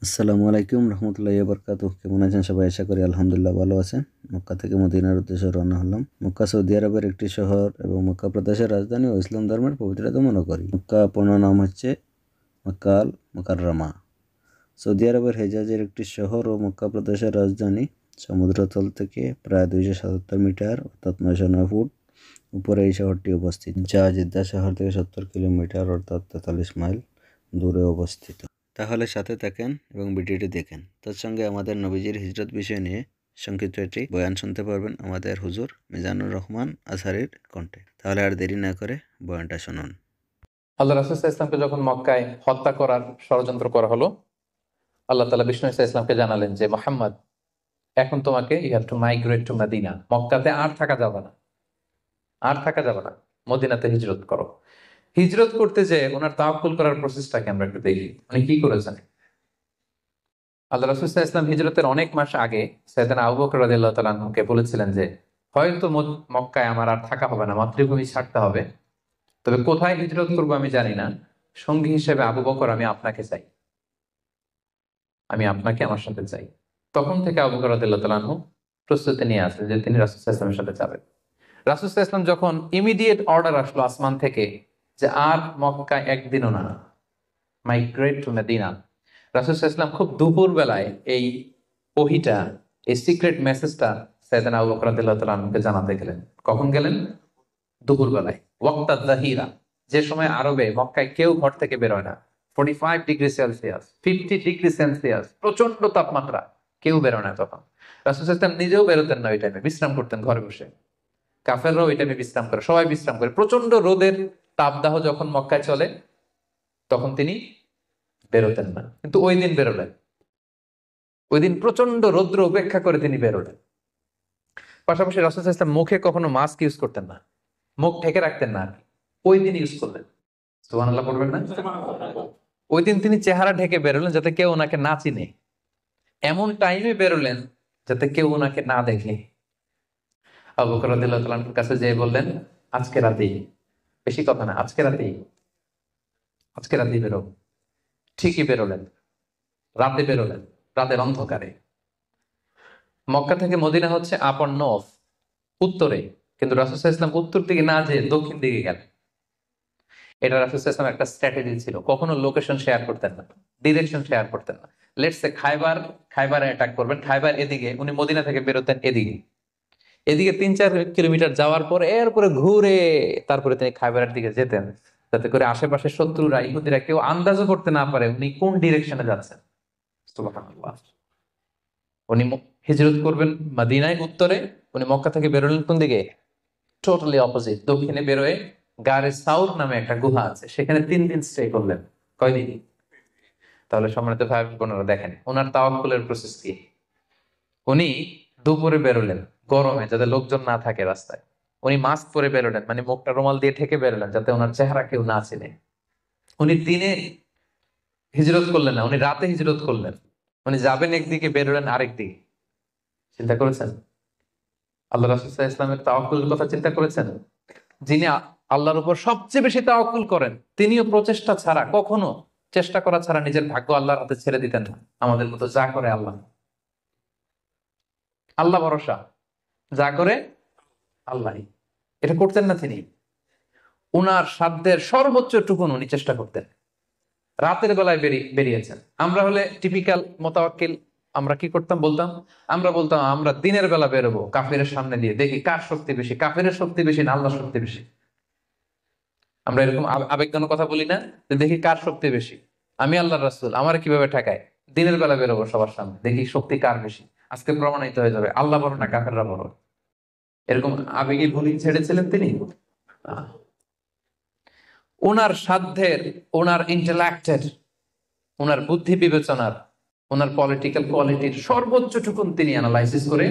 আসসালামু আলাইকুম রহমতুল্লাহি বারকাতুহ। কেমন আছেন সবাই? আশা করি আলহামদুলিল্লাহ ভালো আছেন। মক্কা থেকে মদিনার উদ্দেশ্যে রওনা হলাম। মক্কা সৌদি আরবের একটি শহর এবং মক্কা প্রদেশের রাজধানী ও ইসলাম ধর্মের পবিত্রতম নগরী। মক্কা পূর্ণ নাম হচ্ছে মক্কাল মুকাররমা। সৌদি আরবের হেজাজের একটি শহর ও মক্কা প্রদেশের রাজধানী। সমুদ্রতল থেকে প্রায় 277 মিটার অর্থাৎ 909 ফুট উপরে এই শহরটি অবস্থিত, যা জেদ্দা শহর থেকে 70 কিলোমিটার অর্থাৎ 43 মাইল দূরে অবস্থিত। তাহলে সাথে থাকেন এবং ভিডিওটি দেখেন। তৎসঙ্গে আমাদের নবীজির হিজরত বিষয় নিয়ে সংক্ষিপ্ত একটি বয়ান শুনতে পারবেন আমাদের হুজুর মিজানুর রহমান আজহারীর কণ্ঠে। তাহলে আর দেরি না করে বয়ানটা শুনুন। আল্লাহ রাসূল সাল্লাল্লাহু আলাইহি ওয়াসাল্লামকে যখন মক্কায় হত্যা করার ষড়যন্ত্র করা হলো, আল্লাহ তাআলা বিষ্ণু সাল্লাল্লাহু আলাইহি ওয়াসাল্লামকে জানালেন যে মুহাম্মদ, এখন তোমাকে you have to migrate to Medina. মক্কাতে আর থাকা যাবে না, আর থাকা যাবে না, মদিনাতে হিজরত করো। হিজরত করতে যে ওনার তাওয়াক্কুল করার প্রসেসটাকে আমরা একটু দেখি, উনি কি করেছেন। আল্লাহ রাসূল সাল্লাল্লাহু আলাইহি ওয়াসাল্লাম হিজরতের অনেক মাস আগে সাইয়েদনা আবু বকর রাদিয়াল্লাহু তাআলা আনহুকে বলেছিলেন যে হয়তো মক্কায় আমার আর থাকা হবে না, মাতৃভূমি ছাড়তে হবে, তবে কোথায় হিজরত করবো আমি জানি না, সঙ্গী হিসেবে আবু বকর আমি আপনাকে চাই, আমি আপনাকে আমার সাথে চাই। তখন থেকে আবু বকর রাদিয়াল্লাহু তাআলা আনহু প্রস্তুতি নিয়ে আসেন যে তিনি রাসূল সাল্লাল্লাহু আলাইহি ওয়াসাল্লামের সাথে যাবেন। রাসূল সাল্লাল্লাহু আলাইহি ওয়াসাল্লাম যখন ইমিডিয়েট অর্ডার আসলো আসমান থেকে যে আর মক্কা একদিনও না, মাইগ্রেট টু মদিনা, রাসূল সাল্লাল্লাহু আলাইহি ওয়াসাল্লাম খুব দুপুর বেলায় এই ওহীটা, এই সিক্রেট মেসেজটা সাইয়েদনা আবু বকর রাদিয়াল্লাহু তাআলা আনহুকে জানাতে গেলেন। কখন গেলেন? দুপুর বেলায়, ওয়াক্তা জাহিরা, যে সময় আরবে মক্কায় কেউ ঘর থেকে বেরোয় না। 45 ডিগ্রি সেলসিয়াস, 50 ডিগ্রি সেলসিয়াস, প্রচন্ড তাপমাত্রা, কেউ বেরোয় না তখন। রাসূল সাল্লাল্লাহু আলাইহি ওয়াসাল্লাম নিজেও বেরোতেন না ওই টাইমে, বিশ্রাম করতেন ঘরে বসে। কাফেররাও ওই টাইমে বিশ্রাম করে, সবাই বিশ্রাম করে। প্রচন্ড রোদের তাপদাহ যখন মক্কায় চলে তখন তিনি বেরোতেন না, কিন্তু ওই দিন বেরোলেন। ওই দিন প্রচন্ড রৌদ্র উপেক্ষা করে তিনি বেরোলেন। পাশাপাশি রাসূল সাল্লাল্লাহু আলাইহি ওয়াসাল্লাম মুখে কখনো মাস্ক ইউজ করতেন না, মুখ ঢেকে রাখতেন না, ওই দিন ইউজ করলেন। সুবহানাল্লাহ পড়বেন না? ওই দিন তিনি চেহারা ঢেকে বেরোলেন যাতে কেউ ওনাকে না চিনে, এমন টাইমে বেরোলেন যাতে কেউ ওনাকে না দেখে। আবু বকর রাদিয়াল্লাহু তাআলার কাছে যেয়ে বললেন, আজকে রাতেই, বেশি কথা না, আজকে রাতেই, আজকে রাতেই বেরো। ঠিকই বেরোলেন, রাতে বেরোলেন, রাতের অন্ধকারে। মক্কা থেকে মদিনা হচ্ছে আপ অন নর্থ, উত্তরে, কিন্তু রাসূল সাল্লাল্লাহু আলাইহি ওয়াসাল্লাম উত্তর দিকে না যেয়ে দক্ষিণ দিকে গেলেন। এটা রাসূল সাল্লাল্লাহু আলাইহি ওয়াসাল্লাম একটা স্ট্র্যাটেজি ছিল, কখনো লোকেশন শেয়ার করতেন না, ডিরেকশন শেয়ার করতেন না। লেটস সে খাইবারে অ্যাটাক করবেন, খাইবার এদিকে, উনি মদিনা থেকে বেরোতেন এদিকে, এদিকে 3-4 কিলোমিটার যাওয়ার পর এরপরে ঘুরে তারপরে তিনি খাইবারের দিকে যেতেন, যাতে করে আশেপাশে শত্রুরা, ইহুদিরা কেউ আন্দাজও করতে না পারে উনি কোন ডিরেকশনে যাচ্ছেন। সুবহানাল্লাহ। উনি হিজরত করবেন মদিনায় উত্তরে, উনি মক্কা থেকে বেরোলেন কোন দিকে? টোটালি অপোজিট, দক্ষিণে বেরোয় গারে সাউর নামে একটা গুহা আছে, সেখানে 3 দিন স্টে করলেন। কয়দিন? তাহলে সম্মানিত ভাই বোনেরা দেখেন ওনার তাওয়াক্কুলের প্রসেস কি। উনি দুপুরে বেরোলেন গরমে, যাতে লোকজন না থাকে রাস্তায়। উনি মাস্ক পরে বেরোলেন, মানে মুখটা রুমাল দিয়ে ঢেকে বেরোলেন যাতে ওনার চেহারা কেউ না চিনে। উনি দিনে হিজরত করলেন না, উনি রাতে হিজরত করলেন। উনি যাবেন একদিকে, বেরোলেন আরেক দিকে। চিন্তা করেছেন আল্লাহ রাসূল সাল্লাল্লাহু আলাইহি ওয়াসাল্লামের তাওয়াক্কুলের কথা? চিন্তা করেছেন যিনি আল্লাহর উপর সবচেয়ে বেশি তাওয়াক্কুল করেন, তিনিও প্রচেষ্টা ছাড়া, কখনো চেষ্টা করা ছাড়া নিজের ভাগ্য আল্লাহর হাতে ছেড়ে দিতেন না। আমাদের মতো যা করে আল্লাহ, আল্লাহ ভরসা, যা করে আল্লাহ, এটা করতেন না তিনি। উনার সাধ্যের সর্বোচ্চ টুকুন উনি চেষ্টা করতেন। রাতের বেলায় বেরিয়েছেন। আমরা হলে টিপিক্যাল মোতাওয়াক্কিল, আমরা কি করতাম? আমরা বলতাম আমরা দিনের বেলা বেরোবো কাফেরের সামনে দিয়ে, দেখি কার শক্তি বেশি, কাফেরের শক্তি বেশি না আল্লাহর শক্তি বেশি। আমরা এরকম আবেগজনক কথা বলি না, যে দেখি কার শক্তি বেশি, আমি আল্লাহর রাসূল, আমার কিভাবে ঠেকায়, দিনের বেলা বেরোবো সবার সামনে, দেখি শক্তি কার বেশি, আজকে প্রমাণিত হয়ে যাবে আল্লাহ বড় না কাফেররা বড়। এরকম আবেগী ভুলি ছেড়েছিলেন তিনি না। ওনার সাধ্যের, ওনার ইন্টেলেক্টের, ওনার বুদ্ধি বিবেচনার, ওনার পলিটিক্যাল কোয়ালিটির সর্বোচ্চ টুকুন তিনি অ্যানালাইসিস করে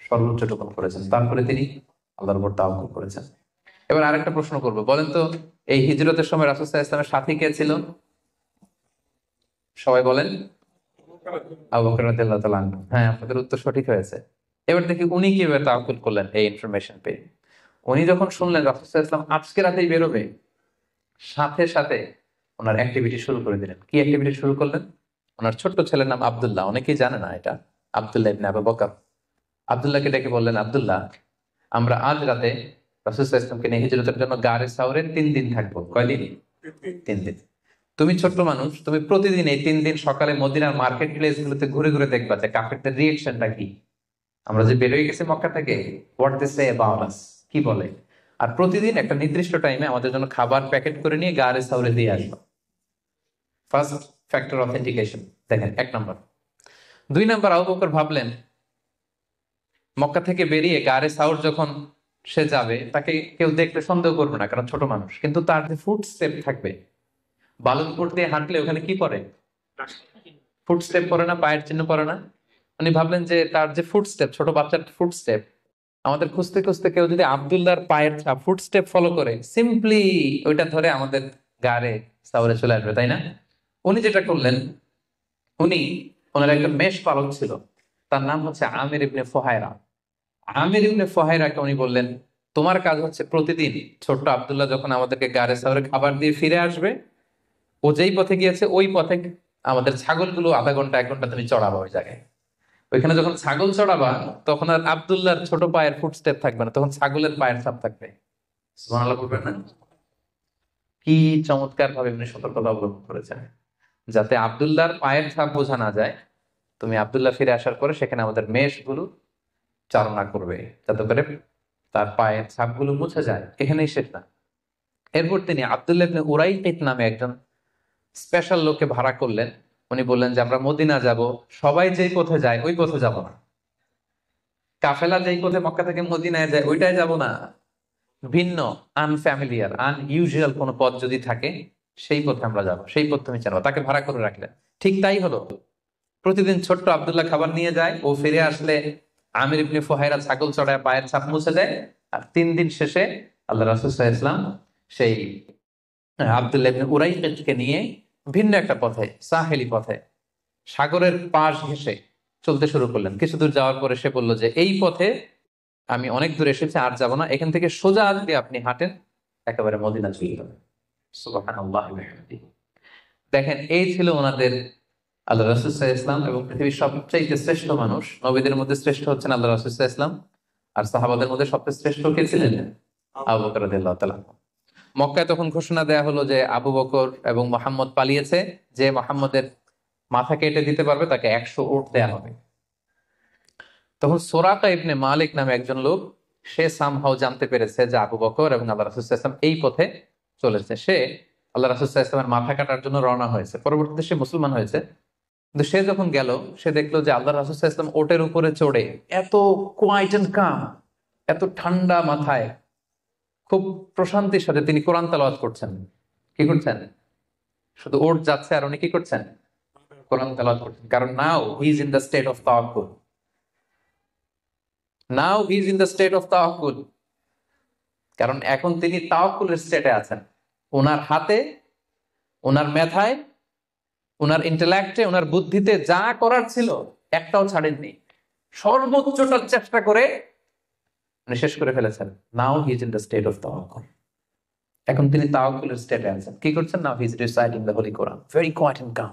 সর্বোচ্চ টুকুন করেছেন, তারপরে তিনি আল্লাহর উপর তাওয়াক্কুল করেছেন। এবার আরেকটা প্রশ্ন করবো, বলেন তো এই হিজরতের সময় রাসূল সাল্লাল্লাহু আলাইহি ওয়াসাল্লামের সাথী কে ছিল? সবাই বলেন। আবু বকর রাদিয়াল্লাহু তাআলা আনহু। হ্যাঁ, আপনাদের উত্তর সঠিক হয়েছে। এবার দেখি উনি কিভাবে তাওয়াক্কুল করলেন এই ইনফরমেশন পেয়ে। উনি যখন শুনলেন রাসূল সাল্লাল্লাহু আলাইহি ওয়াসাল্লাম আজকে রাতেই বেরোবে, সাথে সাথে ওনার অ্যাক্টিভিটি শুরু করে দিলেন। কি অ্যাক্টিভিটি শুরু করলেন? ওনার ছোট্ট ছেলের নাম আব্দুল্লাহ, অনেকেই জানে না এটা, আব্দুল্লাহ ইবনে আবু বকর। আব্দুল্লাহকে ডেকে বললেন, আব্দুল্লাহ, আমরা আজ রাতে রাসূল সাল্লাল্লাহু আলাইহি ওয়াসাল্লামকে নিয়ে হিজরতের জন্য গারে সাওরে 3 দিন থাকবো। কয়দিন? 3 দিন। তুমি ছোট্ট মানুষ, তুমি প্রতিদিন এই 3 দিন সকালে মদিনার মার্কেট প্লেস গুলোতে ঘুরে ঘুরে দেখবা যে কাফেরদের রিয়েকশনটা কি। আমরা যে বের হয়ে গেছি মক্কা থেকে, what they say about us, কি বলে। আর প্রতিদিন একটা নির্দিষ্ট টাইমে আমাদের জন্য খাবার প্যাকেট করে নিয়ে গারে সাওরে দিয়ে আসবা। ফার্স্ট ফ্যাক্টর অথেন্টিকেশন দেখেন, 1 নম্বর। 2 নম্বর, আবু বকর ভাবলেন মক্কা থেকে বেরিয়ে গারে সাউর যখন সে যাবে তাকে কেউ দেখলে সন্দেহ করবে না, কারণ ছোট মানুষ। কিন্তু তার যে ফুট স্টেপ থাকবে, বালুর উপর দিয়ে হাঁটলে ওখানে কি পড়ে? ফুট স্টেপ পড়ে না, পায়ের চিহ্ন পড়ে না। উনি ভাবলেন যে তার যে ফুট স্টেপ, ছোট বাচ্চার ফুট স্টেপ, আমাদের খুঁজতে খুঁজতে কেউ যদি আব্দুল্লাহর পায়ের ছাপ ফুট স্টেপ ফলো করে, সিম্পলি ওইটা ধরে আমাদের গারে সাউরে চলে আসবে, তাই না? উনি যেটা করলেন, উনি ওনার একজন মেষ পালক ছিল, তার নাম হচ্ছে আমির ইবনে ফুহায়রা। আমির ইবনে ফুহায়রাকে উনি বললেন, তোমার কাজ হচ্ছে প্রতিদিন ছোট্ট আব্দুল্লাহ যখন আমাদেরকে গারে সাওরে খাবার দিয়ে ফিরে আসবে, ও যেই পথে গিয়েছে ওই পথে আমাদের ছাগলগুলো আধা ঘন্টা 1 ঘন্টা তুমি চড়াবা ওই জায়গায়। ওইখানে যখন ছাগল চড়াবা তখন আর আব্দুল্লাহর ছোট পায়ের ফুটস্টেপ থাকবে না, তখন ছাগলের পায়ের ছাপ থাকবে। সুবহানাল্লাহ বলবেন না? কি চমৎকার ভাবে উনি সতর্কতা অবলম্বন করেছেন, যাতে আব্দুল্লাহর পায়ের ছাপ বোঝা না যায়। তুমি আব্দুল্লাহ ফিরে আসার পরে সেখানে আমাদের মেষগুলো চালনা করবে, যাতে করে তার পায়ের ছাপগুলো মুছে যায়। এখানেই শেষ না। এরপর তিনি আব্দুল্লাহ ইবনে উরাইকিত নামে একজন স্পেশাল লোককে ভাড়া করলেন। উনি বললেন যে আমরা মদিনা যাব, সবাই যেই পথে যায় ওই পথে যাব না, কাফেলা যেই পথে মক্কা থেকে মদিনায় যায় ওইটাই যাব না, ভিন্ন আনফ্যামিলিয়ার আনইউজুয়াল কোন পথ যদি থাকে সেই পথে আমরা যাব, সেই পথ তুমি জানো। তাকে ভাড়া করে রাখলেন। ঠিক তাই হলো। প্রতিদিন ছোট্ট আব্দুল্লাহ খাবার নিয়ে যায়, ও ফিরে আসলে আমির ইবনে ফুহায়রা ছাগল চড়ায় পায়ের ছাপ মুছে দেয়। আর 3 দিন শেষে আল্লাহ রাসূল সাল্লাল্লাহু আলাইহি ওয়াসাল্লাম সেই আব্দুল্লাহ ইবনে উরাইকিতকে নিয়ে ভিন্ন একটা পথে, সাহেলি পথে, সাগরের পাশ ঘেঁষে চলতে শুরু করলেন। কিছু দূর যাওয়ার পরে সে বলল যে এই পথে আমি অনেক দূর এসেছি, আর যাব না, এখান থেকে সোজা যদি আপনি হাঁটেন একেবারে মদিনা চলে যাবেন। সুবহানাল্লাহি ওয়া বিহামদিহি। দেখেন, এই ছিল ওনাদের আল্লাহ রাসূল সাল্লাল্লাহু আলাইহি ওয়াসাল্লাম, এবং পৃথিবীর সবচেয়ে শ্রেষ্ঠ মানুষ। নবীদের মধ্যে শ্রেষ্ঠ হচ্ছেন আল্লাহ রাসূল সাল্লাল্লাহু আলাইহি ওয়াসাল্লাম, আর সাহাবাদের মধ্যে সবচেয়ে শ্রেষ্ঠ কে ছিলেন? আবু বকর রাদিয়াল্লাহু তাআলা। মক্কায় তখন ঘোষণা দেয়া হলো যে আবু বকর এবং মুহাম্মদ পালিয়েছে, যে মুহাম্মদের মাথা কেটে দিতে পারবে তাকে 100 উট দেয়া হবে। তখন সুরাকা ইবনে মালিক নামে একজন লোক, সে সামহাও জানতে পেরেছে যে আবু বকর এবং আল্লাহ রাসূল সাল্লাল্লাহু আলাইহি ওয়াসাল্লাম এই পথে চলেছে। সে আল্লাহ রাসূল সাল্লাল্লাহু আলাইহি ওয়াসাল্লামের মাথা কাটার জন্য রওনা হয়েছে। পরবর্তীতে সে মুসলমান হয়েছে। কিন্তু সে যখন গেল, সে দেখলো যে আল্লাহ রাসূল সাল্লাল্লাহু আলাইহি ওয়াসাল্লাম ওটের উপরে চড়ে এত কোয়াইট এন্ড কাম, এত ঠান্ডা মাথায়, খুব প্রশান্তির সাথে তিনি কোরআন তেলাওয়াত করছেন। কি করছেন? শুধু ওট যাচ্ছে আর উনি কি করছেন? কোরআন তেলাওয়াত করছেন। কারণ now he is in the state of তাওয়াক্কুল। Now he is in the state of তাওয়াক্কুল। কারণ এখন তিনি তাওয়াক্কুলের স্টেটে আছেন। ওনার হাতে, ওনার মেধায়, ওনার ইন্টেলেক্টে, ওনার বুদ্ধিতে যা করার ছিল একটাও ছাড়েননি। সর্বোচ্চটা চেষ্টা করে উনি শেষ করে ফেলেছেন। Now he is in the state of তাওয়াক্কুল। এখন তিনি তাওয়াক্কুলের স্টেটে আছেন। কি করছেন? Now he is reciting the holy Quran, very quiet and calm.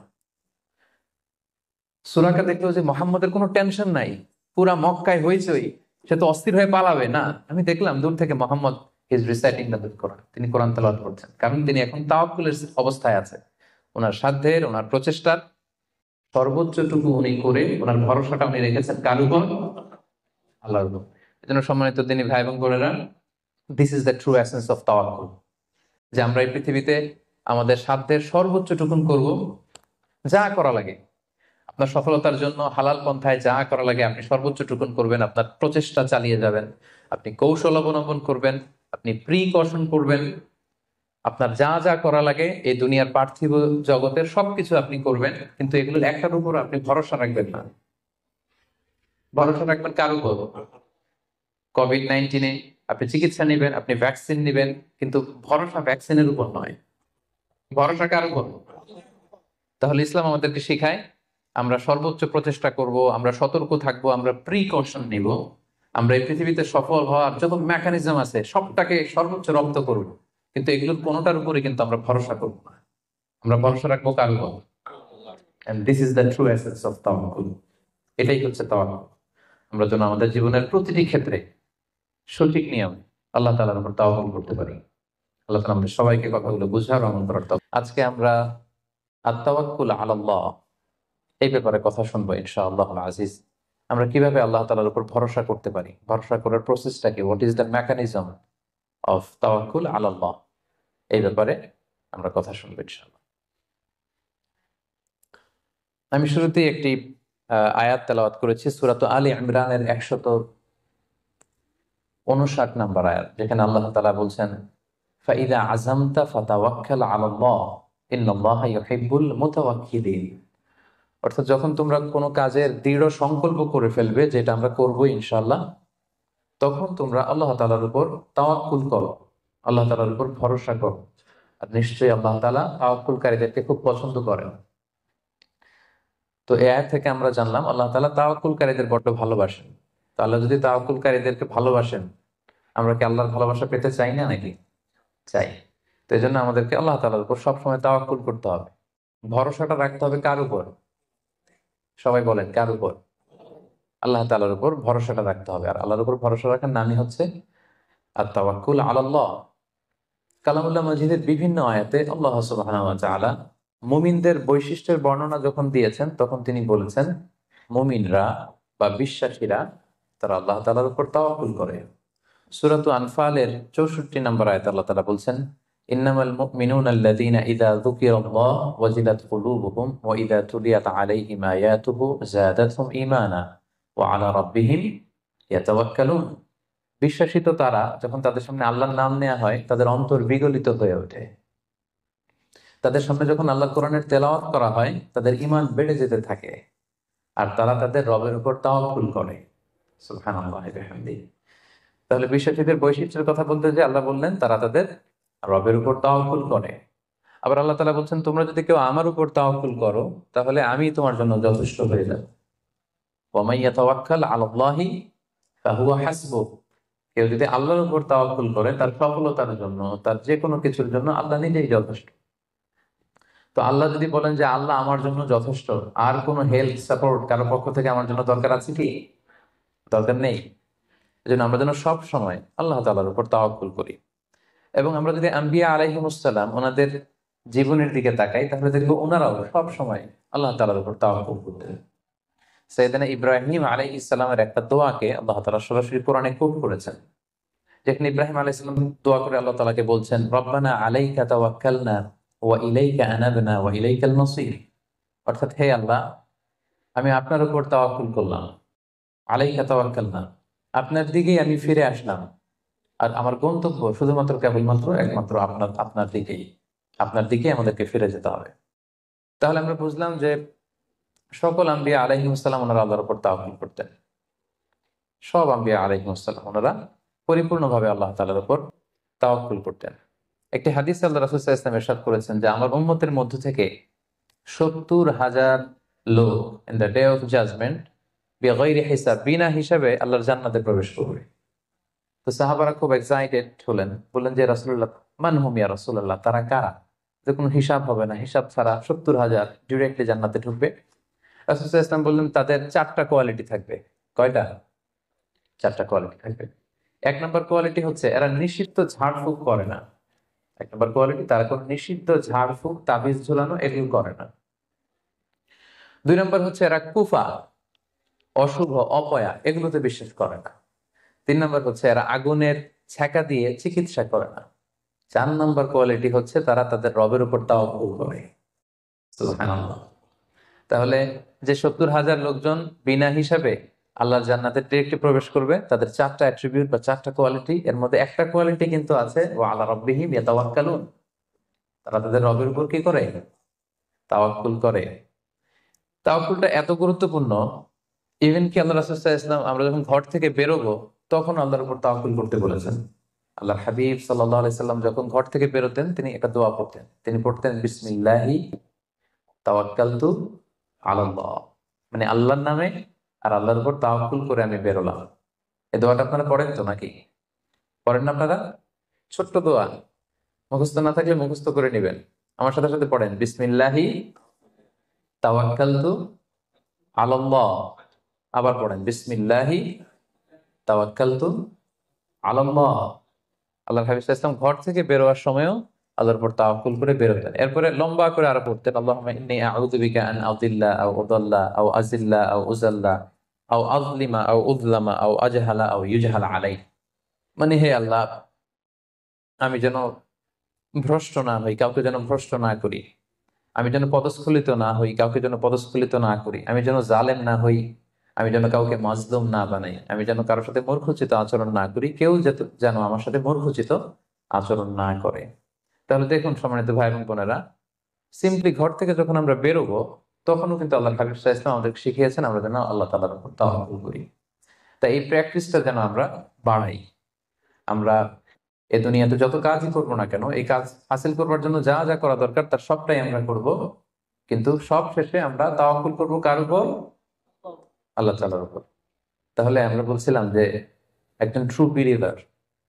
Suraqa দেখলো যে মুহাম্মদের কোনো টেনশন নাই, পুরা মক্কায় হইচই, সে তো অস্থির হয়ে পালাবে না। আমি দেখলাম দূর থেকে Muhammad is reciting the holy Quran, তিনি কোরআন তেলাওয়াত করছেন। কারণ তিনি এখন তাওয়াক্কুলের অবস্থায় আছে। ওনার সাধ্যের, ওনার প্রচেষ্টার সর্বোচ্চটুকু উনি করে ওনার ভরসাটা উনি রেখেছেন কার উপর? আল্লাহর উপর। এজন্য সম্মানিত দিনী ভাই এবং বোনেরা, this is the true essence of তাওয়াক্কুল, যে আমরা এই পৃথিবীতে আমাদের সাধ্যের সর্বোচ্চটুকুন করব, যা করা লাগে আপনার সফলতার জন্য হালাল পন্থায় যা করা লাগে আপনি সর্বোচ্চটুকুন করবেন, আপনার প্রচেষ্টা চালিয়ে যাবেন, আপনি কৌশল অবলম্বন করবেন, আপনি প্রিকশন করবেন, আপনার যা যা করা লাগে এই দুনিয়ার পার্থিব জগতের সবকিছু আপনি করবেন। কিন্তু এগুলোর একটার উপর আপনি ভরসা রাখবেন না। ভরসা রাখবেন কার উপর? কোভিড-19 আপনি চিকিৎসা নেবেন, আপনি ভ্যাকসিন নেবেন, কিন্তু ভরসা ভ্যাকসিনের উপর নয়, ভরসা কার উপর? তাহলে ইসলাম আমাদেরকে শেখায় আমরা সর্বোচ্চ প্রচেষ্টা করব, আমরা সতর্ক থাকবো, আমরা প্রিকশন নিব, আমরা এই পৃথিবীতে সফল হওয়ার যত মেকানিজম আছে সবটাকে সর্বোচ্চ রপ্ত করব। কিন্তু এগুলোর কোনোটার উপরে কিন্তু আমরা ভরসা করব না। আমরা ভরসা রাখবো কার উপর? And this is the true essence of তাওয়াক্কুল। এটাই হচ্ছে তাওয়াক্কুল। আমরা যেন আমাদের জীবনের প্রতিটি ক্ষেত্রে সঠিক নিয়মে আল্লাহ তাআলার উপর তাওয়াক্কুল করতে পারি। আল্লাহ তাআলা আমাদের সবাইকে কথাগুলো বুঝার আমল করার আজকে আমরা আত-তাওয়াক্কুল আলাল্লাহ এই ব্যাপারে কথা শুনবো ইনশাআল্লাহুল আজিজ। আমরা কিভাবে আল্লাহ তাআলার উপর ভরসা করতে পারি, ভরসা করার প্রসেসটা কি, what is the mechanism of তাওয়াক্কুল আলাল্লাহ, এই ব্যাপারে আমরা কথা শুনবো ইনশাআল্লাহ। আমি শুরুতেই একটি আয়াত তেলাওয়াত করেছি সূরাত আলী ইমরানের 159 নম্বর আয়াত, যেখানে আল্লাহ তাআলা বলছেন ফাইদা আযামতা ফাতাওয়াক্কাল আলাল্লাহ ইন্নাল্লাহা ইউহিব্বুল মুতাওয়াক্কিলিন। অর্থাৎ যখন তোমরা কোনো কাজের দৃঢ় সংকল্প করে ফেলবে, যেটা আমরা করবো ইনশাআল্লাহ, তখন তোমরা আল্লাহ তাআলার উপর তাওয়াক্কুল করো, আল্লাহ তাআলার উপর ভরসা করো। আর নিশ্চয়ই আল্লাহ তাআলা তাওয়াক্কুলকারীদেরকে খুব পছন্দ করেন। তো এই আয়াত থেকে আমরা জানলাম আল্লাহ তাআলা তাওয়াক্কুলকারীদের বড্ড ভালোবাসেন। তো আল্লাহ যদি তাওয়াক্কুলকারীদেরকে ভালোবাসেন, আমরা কি আল্লাহর ভালোবাসা পেতে চাই না নাকি? চাই। তো এই জন্য আমাদেরকে আল্লাহ তাআলার উপর সবসময় তাওয়াক্কুল করতে হবে। ভরসাটা রাখতে হবে কার উপর? সবাই বলেন, কার উপর? আল্লাহ তাআলার উপর ভরসাটা রাখতে হবে। আর আল্লাহর উপর ভরসা রাখার নামই হচ্ছে আত-তাওয়াক্কুল আলাল্লাহ। কালামুল্লাহ মাজিদের বিভিন্ন আয়াতে আল্লাহ সুবহানাহু ওয়া তাআলা মুমিনদের বৈশিষ্ট্যের বর্ণনা যখন দিয়েছেন, তখন তিনি বলেছেন মুমিনরা বা বিশ্বাসীরা তারা আল্লাহ তাআলার উপর তাওয়াক্কুল করে। সূরাত আনফালের 64 নম্বর আয়াতে আল্লাহ তাআলা বলছেন ইন্নামাল মুমিনুনা আল্লাযীনা ইযা যুকিরাল্লাহ ওয়াজিলাত কুলুবুহুম ওয়া ইযা তুলিয়াত আলাইহিম আয়াতুহু যাদাতহুম ঈমানা ওয়া আলা রাব্বিহিম ইয়াতাওয়াক্কালুন। বিশ্বাসী তো তারা, যখন তাদের সামনে আল্লাহর নাম নেওয়া হয় তাদের অন্তর বিগলিত হয়ে ওঠে। তাদের সামনে যখন আল্লাহর কোরআনের তেলাওয়াত করা হয় তাদের ঈমান বেড়ে যেতে থাকে, আর তারা তাদের রবের উপর তাওয়াক্কুল করে। সুবহানাল্লাহি ওয়া বিহামদিহি। তাহলে বিশ্বাসীদের বৈশিষ্ট্যের কথা বলতে যে আল্লাহ বললেন তারা তাদের রবের উপর তাওয়াক্কুল করে। আবার আল্লাহ তাআলা বলছেন তোমরা যদি কেউ আমার উপর তাওয়াক্কুল করো তাহলে আমি তোমার জন্য যথেষ্ট হয়ে যাব। ওয়া মান ইয়াতাওয়াক্কাল আলাল্লাহি ফাহুয়া হাসবুহ। কেউ যদি আল্লাহর উপর তাওয়াক্কুল করে তার সফলতার জন্য, তার যে কোনো কিছুর জন্য আল্লাহ নিজেই যথেষ্ট। তো আল্লাহ যদি বলেন যে আল্লাহ আমার জন্য যথেষ্ট, আর কোনো হেল্প সাপোর্ট কারো পক্ষ থেকে আমার জন্য দরকার আছে কি? দরকার নেই। এজন্য আমরা যেন সব সময় আল্লাহ তাআলার উপর তাওয়াক্কুল করি। এবং আমরা যদি আম্বিয়া আলাইহিমুসসালাম ওনাদের জীবনের দিকে তাকাই, তাহলে দেখবো ওনারাও সব সময় আল্লাহ তাআলার উপর তাওয়াক্কুল করতেন। সাইয়েদনা ইব্রাহিম আলাইহিস সালামের একটা দোয়াকে আল্লাহ তাআলা সরাসরি কোরআনে কোট করেছেন, যেখানে ইব্রাহিম আলাইহিস সালাম দোয়া করে আল্লাহ তাআলাকে বলছেন রব্বানা আলাইকা তাওয়াক্কালনা ওয়া ইলাইকা আনাবনা ওয়া ইলাইকাল মাসির। অর্থাৎ হে আল্লাহ, আমি আপনার উপর তাওয়াক্কুল করলাম, আলাইকা তাওয়াক্কালনা, আপনার দিকেই আমি ফিরে আসলাম, আর আমার গন্তব্য শুধুমাত্র কেবলমাত্র একমাত্র আপনার দিকেই, আপনার দিকে আমাদেরকে ফিরে যেতে হবে। তাহলে আমরা বুঝলাম যে সকল আম্বিয়া আলাইহিমুস সালাম ওনারা আল্লাহর উপর তাওয়াক্কুল করতেন। সব আম্বিয়া আলাইহিমুস সালাম ওনারা পরিপূর্ণভাবে আল্লাহ তাআলার উপর তাওয়াক্কুল করতেন। একটি হাদিস আল্লাহ রাসূল সাল্লাল্লাহু আলাইহি ওয়াসাল্লাম ইরশাদ করেছেন যে আমার উম্মতের মধ্য থেকে 70,000 লোক in the day of judgement বিগাইরি হিসাব, বিনা হিসাবে আল্লাহর জান্নাতে প্রবেশ করবে। তো সাহাবারা খুব এক্সাইটেড হলেন, বললেন যে রাসূলুল্লাহ মান হুম ইয়া রাসূলুল্লাহ, তারা কারা যে কোনো হিসাব হবে না, হিসাব ছাড়া 70,000 ডিরেক্টলি জান্নাতে ঢুকবে? রাসূল সাল্লাল্লাহু আলাইহি ওয়াসাল্লাম বললেন তাদের 4টা কোয়ালিটি থাকবে। কয়টা? 4টা কোয়ালিটি থাকবে। এক নম্বর কোয়ালিটি হচ্ছে এরা নিষিদ্ধ ঝাড়ফুঁক করে না। এক নম্বর কোয়ালিটি, তারা কোনো নিষিদ্ধ ঝাড়ফুঁক, তাবিজ ঝোলানো এগুলো করে না। 2 নম্বর হচ্ছে এরা কুফা, অশুভ, অপয়া এগুলোতে বিশ্বাস করে না। 3 নম্বর হচ্ছে এরা আগুনের ছ্যাঁকা দিয়ে চিকিৎসা করে না। 4 নম্বর কোয়ালিটি হচ্ছে তারা তাদের রবের উপর তাওয়াক্কুল করে। সুবহানাল্লাহ। তাহলে যে 70,000 লোকজন বিনা হিসাবে আল্লাহর জান্নাতে ডিরেক্টলি প্রবেশ করবে, তাদের 4টা অ্যাট্রিবিউট বা 4টা কোয়ালিটি, এর মধ্যে একটা কোয়ালিটি কিন্তু আছে ওয়া আলা রাব্বিহিম ইয়াতাওয়াক্কালুন, তারা তাদের রবের উপর কি করে? তাওয়াক্কুল করে। তাওয়াক্কুলটা এত গুরুত্বপূর্ণ, ইভেন কি আল্লাহ রাসূল সাল্লাল্লাহু আলাইহি ওয়াসাল্লাম আমরা যখন ঘর থেকে বেরোবো তখন আল্লাহর উপর তাওয়াক্কুল করতে বলেছেন। আল্লাহর হাবিব সাল্লাল্লাহু আলাইহি সাল্লাম যখন ঘর থেকে বেরোতেন তিনি একটা দোয়া পড়তেন, তিনি পড়তেন বিসমিল্লাহি তাওয়াক্কালতু আলাল্লাহ, মানে আল্লাহর নামে আর আল্লাহর উপর তাওয়াক্কুল করে আমি বেরোলাম। এই দোয়াটা আপনারা পড়েন তো নাকি? পড়েন না আপনারা? ছোট্ট দোয়া, মুখস্থ না থাকলে মুখস্থ করে নেবেন। আমার সাথে সাথে পড়েন বিসমিল্লাহি তাওয়াক্কালতু আলাল্লাহ। আবার পড়েন, বিসমিল্লাহি তাওয়াক্কালতু আলাল্লাহ। আল্লাহ হাবিব সাল্লাল্লাহু আলাইহি ওয়াসাল্লাম ঘর থেকে বেরোয়ার সময়ও আল্লাহর উপর তাওয়াক্কুল করে বেরোতেন। এরপরে লম্বা করে আরো পড়তেন, আল্লাহুম্মা ইন্নী আউযু বিকা আন আযিল্লা আও উযাল্লা আও আজিল্লা আও উযাল্লা আও আযলিমা আও উযলামা আও আজহালা আও ইউজহালা আলাই। মানে হে আল্লাহ, আমি যেন ভ্রষ্ট না হই, কাউকে যেন ভ্রষ্ট না করি। আমি যেন পদস্খলিত না হই, কাউকে যেন পদস্খলিত না করি। আমি যেন জালেম না হই, আমি যেন কাউকে মাজলুম না বানাই। আমি যেন কারোর সাথে মূর্খোচিত আচরণ না করি, কেউ যেন আমার সাথে মূর্খোচিত আচরণ না করে। তাহলে দেখুন সম্মানিত ভাই এবং বোনেরা, সিম্পলি ঘর থেকে যখন আমরা বেরোবো, তখনও কিন্তু আল্লাহ হাবিব সাল্লাল্লাহু আলাইহি ওয়াসাল্লাম আমাদেরকে শিখিয়েছেন আমরা যেন আল্লাহ তাআলার উপর তাওয়াক্কুল করি। তাই এই প্র্যাকটিসটা যেন আমরা বাড়াই। আমরা এ দুনিয়াতে যত কাজই করবো না কেন, এই কাজ হাসিল করবার জন্য যা যা করা দরকার তার সবটাই আমরা করব, কিন্তু সব শেষে আমরা তাওয়াক্কুল করব কার উপর? আল্লাহ তাআলার উপর। তাহলে আমরা বলছিলাম যে একজন ট্রু বিলিভার,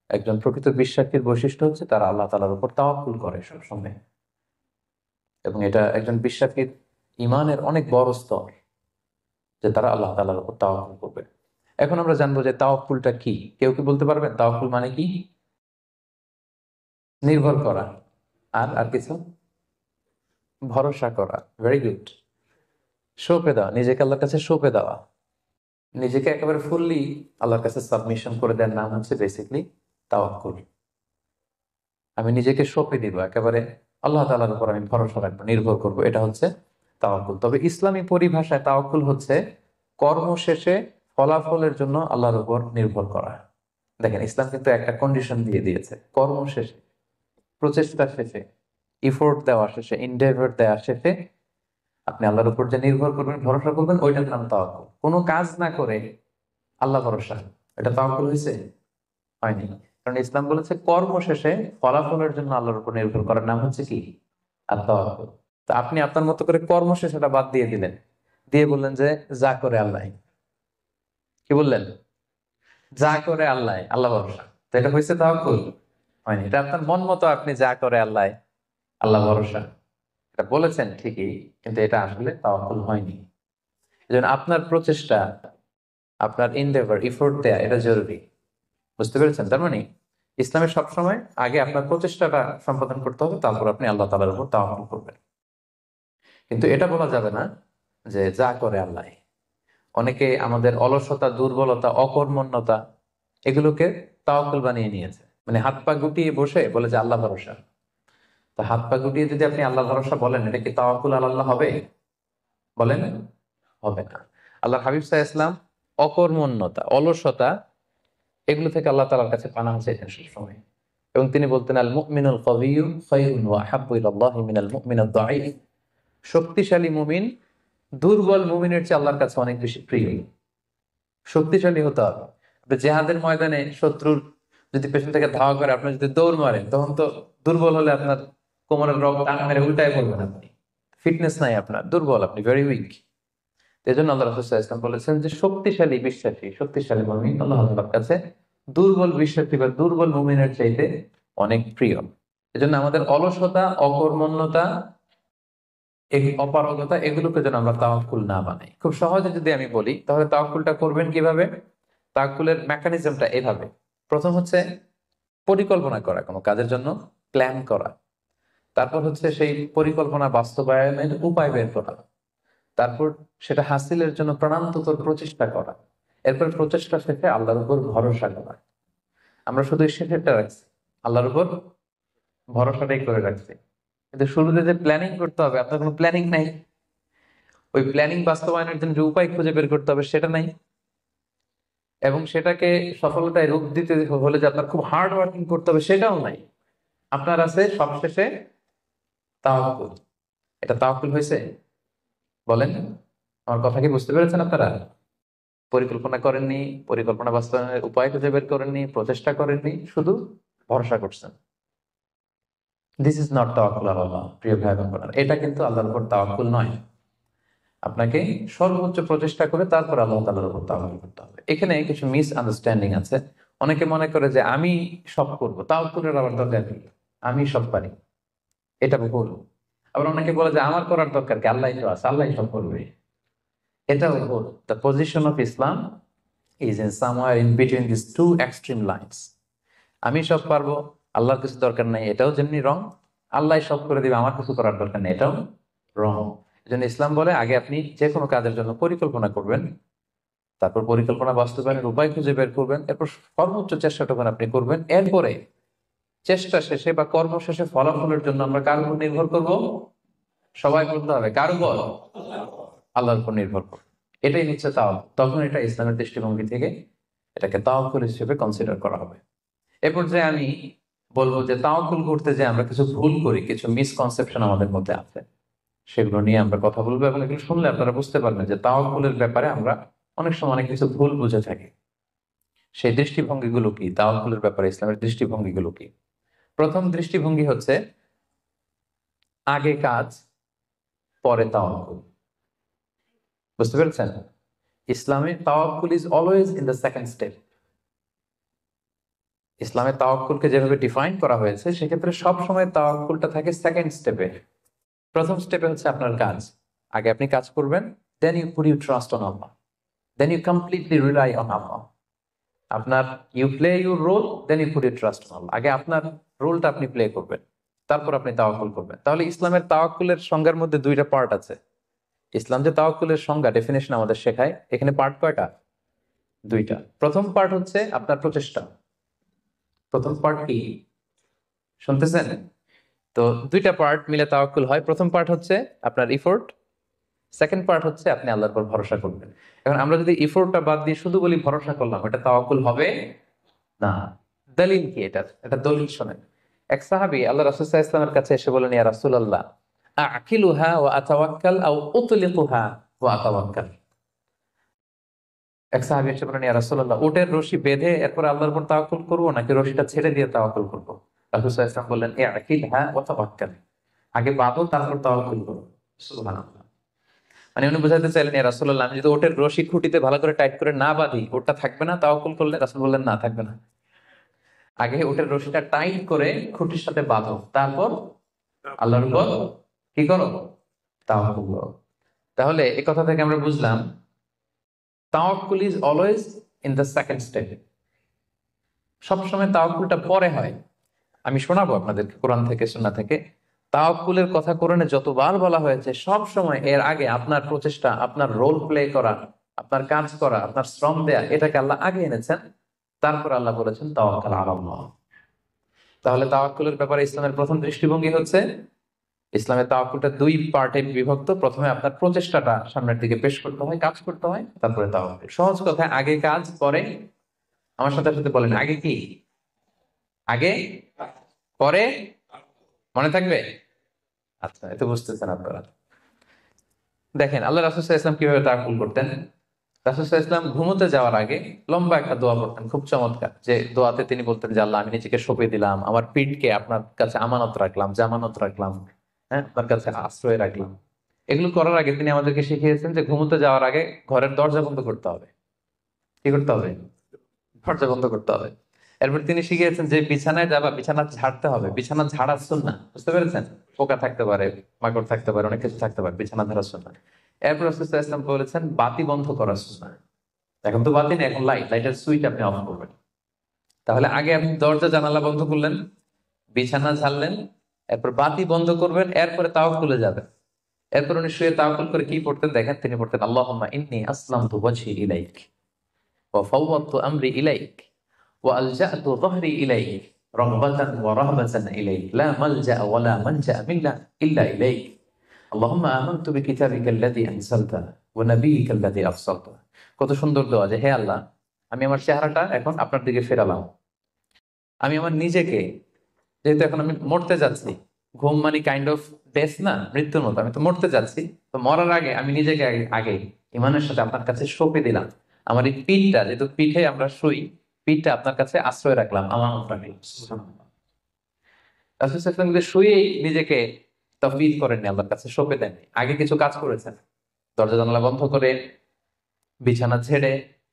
একজন প্রকৃত বিশ্বাসীর বৈশিষ্ট্য হচ্ছে তারা আল্লাহ তাআলার উপর তাওয়াক্কুল করে সবসময়। এবং এটা একজন বিশ্বাসীর ঈমানের অনেক বড় স্তর, যে তারা আল্লাহ তাআলার উপর তাওয়াক্কুল করবে। এখন আমরা জানবো যে তাওয়াক্কুলটা কি। কেউ কি বলতে পারবেন তাওয়াক্কুল মানে কি? নির্ভর করা। আর আর কিছু? ভরসা করা। Very good. সঁপে দেওয়া, নিজেকে আল্লাহর কাছে সঁপে দেওয়া, নিজেকে একেবারে ফুললি আল্লাহর কাছে সাবমিশন করে দেওয়ার নাম হচ্ছে বেসিকলি তাওয়াক্কুল। আমি নিজেকে সঁপে দিব, একেবারে আল্লাহ তাআলার উপর আমি ভরসা রাখবো, নির্ভর করব, এটা হচ্ছে তাওয়াক্কুল। তবে ইসলামী পরিভাষায় তাওয়াক্কুল হচ্ছে কর্ম শেষে ফলাফলের জন্য আল্লাহর উপর নির্ভর করা। দেখেন, ইসলাম কিন্তু একটা কন্ডিশন দিয়ে দিয়েছে, কর্ম শেষে, প্রচেষ্টা শেষে, ইফোর্ট দেওয়া শেষে, ইনডেভর দেওয়া শেষে আপনি আল্লাহর উপর যে নির্ভর করবেন, ভরসা করবেন, ওইটার নাম তাওয়াক্কুল। কোনো কাজ না করে আল্লাহ ভরসা, এটা তাওয়াক্কুল হয়েছে? হয়নি। কারণ ইসলাম বলেছে কর্ম শেষে ফলাফলের জন্য আল্লাহর উপর নির্ভর করার নাম হচ্ছে কি? তাওয়াক্কুল। তা আপনি আপনার মতো করে কর্ম শেষে এটা বাদ দিয়ে দিলেন, দিয়ে বললেন যে যা করে আল্লাহ। কি বললেন? যা করে আল্লাহ, আল্লাহ ভরসা। তো এটা হয়েছে তাওয়াক্কুল? হয়নি। এটা আপনার মন মতো আপনি যা করে আল্লাহ, আল্লাহ ভরসা, এটা বলেছেন ঠিকই, কিন্তু এটা আসলে তাওয়াক্কুল হয়নি। এজন্য আপনার প্রচেষ্টা, আপনার ইনডেভার, ইফোর্ট দেয়া, এটা জরুরি। বুঝতে পেরেছেন? তার মানে ইসলামের সবসময় আগে আপনার প্রচেষ্টাটা সম্পাদন করতে হবে, তারপর আপনি আল্লাহ তাআলার উপর তাওয়াক্কুল করবেন। কিন্তু এটা বলা যাবে না যে যা করে আল্লাহ। অনেকে আমাদের অলসতা, দুর্বলতা, অকর্মণ্যতা এগুলোকে তাওয়াক্কুল বানিয়ে নিয়েছে। মানে হাত পা গুটিয়ে বসে বলে যে আল্লাহ ভরসা। তা হাত পা গুটিয়ে যদি আপনি আল্লাহ ভরসা বলেন, এটা কি তাওয়াক্কুল আল্লাহ হবে? বলেন, হবে না। আল্লাহ হাবিব সাল্লাল্লাহু আলাইহি ওয়াসাল্লাম অকর্মণ্যতা, অলসতা এগুলো থেকে আল্লাহ তাআলার কাছে পানাহ চাইতেন সবসময়। এবং তিনি বলতেন, আল মুমিনুল কবিয়্যু খায়রুন ওয়া আহাব্বু ইলাল্লাহি মিনাল মুমিনিদ দাঈফ। শক্তিশালী মুমিন দুর্বল মুমিনের চেয়ে আল্লাহর কাছে অনেক বেশি প্রিয়। শক্তিশালী হতে হবে। আপনি জেহাদের ময়দানে শত্রুর যদি পেছন থেকে ধাওয়া করে, আপনি যদি দৌড় মারেন, তখন তো দুর্বল হলে আপনার কোমরের রগ টান মেরে উল্টায় পড়বেন আপনি। ফিটনেস নাই আপনার, দুর্বল, আপনি ভেরি উইক। এই জন্য আল্লাহ রাসূল সাল্লাল্লাহু আলাইহি ওয়াসাল্লাম বলেছেন যে শক্তিশালী বিশ্বাসী, শক্তিশালী মুমিন আল্লাহ তাআলার কাছে দুর্বল বিশ্বাসী বা দুর্বল মুমিনের চাইতে অনেক প্রিয়। এজন্য আমাদের অলসতা, অকর্মণ্যতা, এই অপারগতা, এগুলোকে যেন আমরা তাওয়াক্কুল না বানাই। খুব সহজে যদি আমি বলি, তাহলে তাওয়াক্কুলটা করবেন কিভাবে? তাওয়াক্কুলের মেকানিজমটা এভাবে। প্রথম হচ্ছে পরিকল্পনা করা, কোনো কাজের জন্য প্ল্যান করা। তারপর হচ্ছে সেই পরিকল্পনা বাস্তবায়নের উপায় বের করা। তারপর সেটা হাসিলের জন্য প্রাণান্তকর প্রচেষ্টা করা। এরপর প্রচেষ্টা শেষে আল্লাহর উপর ভরসা করা। আমরা শুধু শেষেরটা রাখছি, আল্লাহর উপর ভরসাটাই করে রাখছি। কিন্তু শুরুতে যে প্ল্যানিং করতে হবে, আপনার কোনো প্ল্যানিং নাই। ওই প্ল্যানিং বাস্তবায়নের জন্য যে উপায় খুঁজে বের করতে হবে, সেটা নাই। এবং সেটাকে সফলতায় রূপ দিতে হলে যে আপনার খুব হার্ড ওয়ার্কিং করতে হবে, সেটাও নাই। আপনার আছে সবশেষে তাওয়াক্কুল। এটা তাওয়াক্কুল হয়েছে? বলেন, আমার কথা কি বুঝতে পেরেছেন আপনারা? পরিকল্পনা করেননি, পরিকল্পনা বাস্তবায়নের উপায় খুঁজে বের করেননি, প্রচেষ্টা করেননি, শুধু ভরসা করছেন। দিস ইজ নট তাওয়াক্কুল আল্লাহ। প্রিয় ভাই বোন, এটা কিন্তু আল্লাহর উপর তাওয়াক্কুল নয়। আপনাকে সর্বোচ্চ প্রচেষ্টা করে তারপর আল্লাহ তাআলার উপর তাওয়াক্কুল করতে হবে। এখানে কিছু মিস আন্ডারস্ট্যান্ডিং আছে। অনেকে মনে করে যে আমি সব করব, তাওয়াক্কুলের আবার দরকার নেই, আমি সব পারি। এটা ভুল। আবার অনেকে বলে যে আমার করার দরকার কি, আল্লাহ তো আছে, আল্লাহ সব করবে। এটাও ভুল। The position of Islam is in somewhere in between this two extreme lines. আমি সব পারবো, আল্লাহর কিছু দরকার নাই, এটাও যেমনি রং। আল্লাহ সব করে দিবে, আমার কিছু করার দরকার নেই, এটাও রং। এই জন্য ইসলাম বলে আগে আপনি যে কোনো কাজের জন্য পরিকল্পনা করবেন, তারপর পরিকল্পনা বাস্তবায়নের উপায় খুঁজে বের করবেন, এরপর সর্বোচ্চ চেষ্টাটুকু আপনি করবেন। এরপরে চেষ্টা শেষে বা কর্ম শেষে ফলাফলের জন্য আমরা কার উপর নির্ভর করব? সবাই বলতে হবে কার উপর? আল্লাহর উপর নির্ভর করব। এটাই হচ্ছে তাওয়াক্কুল। তখন এটা ইসলামের দৃষ্টিভঙ্গি থেকে এটাকে তাওয়াক্কুল হিসেবে কনসিডার করা হবে। এরপর যে আমি বলবো যে তাওয়াক্কুল করতে যে আমরা কিছু ভুল করি, কিছু মিসকনসেপশন আমাদের মধ্যে আছে, সেগুলো নিয়ে আমরা কথা বলবো এবং এগুলো শুনলে আপনারা বুঝতে পারবেন যে তাওয়াক্কুলের ব্যাপারে আমরা অনেক সময় অনেক কিছু ভুল বুঝে থাকি। সেই দৃষ্টিভঙ্গিগুলো কি, তাওয়াক্কুলের ব্যাপারে ইসলামের দৃষ্টিভঙ্গিগুলো কি? প্রথম দৃষ্টিভঙ্গি হচ্ছে আগে কাজ পরে তাওয়াক্কুল। বুঝতে পেরেছেন? ইসলামে তাওয়াক্কুল is always in the second step. ইসলামে তাওয়াক্কুলকে যেভাবে ডিফাইন করা হয়েছে সেক্ষেত্রে সব সময় তাওয়াক্কুলটা থাকে সেকেন্ড স্টেপে। প্রথম স্টেপে হচ্ছে আপনার কাজ। আগে আপনি কাজ করবেন, then you put you trust on Allah, then you completely rely on Allah. আপনার you play your role, then you put you trust on Allah. আগে আপনার রোলটা আপনি প্লে করবেন, তারপর আপনি তাওয়াক্কুল করবেন। তাহলে ইসলামের তাওয়াক্কুলের সংজ্ঞার মধ্যে দুইটা পার্ট আছে। ইসলাম যে তাওয়াক্কুলের সংজ্ঞা ডেফিনেশন আমাদের শেখায়, এখানে পার্ট কয়টা? দুইটা। প্রথম পার্ট হচ্ছে আপনার প্রচেষ্টা। প্রথম পার্ট কি শুনতেছেন? তো দুইটা পার্ট মিলে তাওয়াক্কুল হয়। প্রথম পার্ট হচ্ছে আপনার ইফোর্ট, সেকেন্ড পার্ট হচ্ছে আপনি আল্লাহর উপর ভরসা করবেন। এখন আমরা যদি ইফোর্টটা বাদ দিয়ে শুধু বলি ভরসা করলাম, এটা তাওয়াক্কুল হবে না। দলিল কি এটা? এটা দলিল শোনেন। এক সাহাবী আল্লাহ রাসূল সাল্লাল্লাহু আলাইহি ওয়াসাল্লামের কাছে এসে বলেন, ইয়া রাসূলুল্লাহ, আকিলুহা ওয়া আতাওয়াক্কাল আও উতলিকুহা ওয়া আতাওয়াক্কাল। এক সাহাবী এসে বলেন, ইয়া রাসূলুল্লাহ, উটের রশি বেঁধে এরপর আল্লাহর উপর তাওয়াক্কুল করব নাকি রশিটা ছেড়ে দিয়ে তাওয়াক্কুল করব? রাসূল সাল্লাল্লাহু আলাইহি ওয়াসাল্লাম বললেন, আকিলহা ওয়া তাওয়াক্কাল। আগে বাঁধো, তারপর তাওয়াক্কুল করো। সুবহানাল্লাহ। মানে উনি বুঝাতে চাইলেন, ইয়া রাসূলুল্লাহ, আমি যদি ওটের রশি খুঁটিতে ভালো করে টাইট করে না বাঁধি, ওটা থাকবে না তাওয়াক্কুল করলে? রাসূল বললেন, না, থাকবে না। আগে ওটের রশিটা টাইট করে খুঁটির সাথে বাঁধো, তারপর আল্লাহর উপর কি করো? তাওয়াক্কুল করো। তাহলে এই কথা থেকে আমরা বুঝলাম তাওয়াক্কুল is always in the second step. সবসময় তাওয়াক্কুলটা পরে হয়। আমি শোনাবো আপনাদেরকে কোরআন থেকে, সুন্নাহ থেকে। তাওয়াক্কুলের কথা কোরআনে যতবার বলা হয়েছে সব সময় এর আগে আপনার প্রচেষ্টা, আপনার রোল প্লে করা, আপনার কাজ করা, আপনার শ্রম দেয়া, এটাকে আল্লাহ আগে এনেছেন। তারপর আল্লাহ বলেছেন তাওয়াক্কাল আলাল্লাহ। তাহলে তাওয়াক্কুলের ব্যাপারে ইসলামের প্রথম দৃষ্টিভঙ্গি হচ্ছে ইসলামের তাওয়াক্কুলটা দুই পার্টে বিভক্ত। প্রথমে আপনার প্রচেষ্টাটা সামনের দিকে পেশ করতে হয়, কাজ করতে হয়, তারপরে তাওয়াক্কুল। সহজ কথায় আগে কাজ পরে, আমার সাথে সাথে বলেন, আগে কি? আগে পরে, মনে থাকবে? আচ্ছা, এত বুঝতেছেন আপনারা। দেখেন আল্লাহ রাসূল সাল্লাল্লাহু আলাইহি ওয়াসাল্লাম কিভাবে তাওয়াক্কুল করতেন। রাসূল সাল্লাল্লাহু আলাইহি ওয়াসাল্লাম ঘুমোতে যাওয়ার আগে লম্বা একটা দোয়া পড়তেন, খুব চমৎকার। যে দোয়াতে তিনি বলতেন যে, আল্লাহ, আমি নিজেকে সঁপে দিলাম, আমার পিঠকে আপনার কাছে আমানত রাখলাম, জামানত রাখলাম, হ্যাঁ, আপনার কাছে আশ্রয় রাখলাম। এগুলো করার আগে তিনি আমাদেরকে শিখিয়েছেন যে ঘুমোতে যাওয়ার আগে ঘরের দরজা বন্ধ করতে হবে। কি করতে হবে? দরজা বন্ধ করতে হবে। এরপর তিনি শিখিয়েছেন যে বিছানায় যাবা, বিছানা ঝাড়তে হবে। বিছানা ঝাড়া সুন্নাহ, বুঝতে পেরেছেন? পোকা থাকতে পারে, মাকড় থাকতে পারে, অনেক কিছু থাকতে পারে, বিছানা ঝাড়া সুন্নাহ। এরপর রাসূল সাল্লাল্লাহু আলাইহি ওয়াসাল্লাম বলেছেন বাতি বন্ধ করা সুন্নাহ। এখন তো বাতি নেই, এখন লাইটের সুইচ আপনি অফ করবেন। তাহলে আগে আপনি দরজা জানালা বন্ধ করলেন, বিছানা ঝাড়লেন, এরপর বাতি বন্ধ করবেন, এরপরে তাওয়াক্কুলে যাবেন। এরপর উনি শুয়ে তাওয়াক্কুল করে কি পড়তেন দেখেন, তিনি পড়তেন, আল্লাহুম্মা ইন্নী আসলামতু ওয়াজহি ইলাইক ওয়া ফাওয়াদতু আমরি ইলাইক ওয়া আলজা'তু যহরি ইলাইক রাগবাতান ওয়া রাহবাতান ইলাইক লা মালজা'a ওয়া লা মানজা'a মিল্লা ইল্লা ইলাইক আল্লাহুম্মা আমানতু বিকিতাবিকাল্লাযী আনসালতা ওয়া নাবিয়্যিকাল্লাযী আরসালতা। কত সুন্দর দোয়া যে, হে আল্লাহ, আমি আমার চেহারাটা এখন আপনার দিকে ফেরালাম। আমি আমার নিজেকে, যেহেতু এখন আমি মরতে যাচ্ছি, ঘুম মানে কাইন্ড অফ ডেথ না, মৃত্যুর মতো, আমি তো মরতে যাচ্ছি, তো মরার আগে আমি নিজেকে আগে ইমানের সাথে আপনার কাছে সঁপে দিলাম। আমার এই পিঠটা, যেহেতু পিঠে আমরা শুই, পিঠটা আপনার কাছে আশ্রয় রাখলাম, আমানত রাখলাম। রাসূল সাল্লাল্লাহু আলাইহি ওয়াসাল্লাম শুয়েই নিজেকে তাফবীর করেননি, আল্লাহর কাছে সঁপে দেননি। আগে কিছু কাজ করেছেন, দরজা জানালা বন্ধ করে, বিছানা ছেড়ে,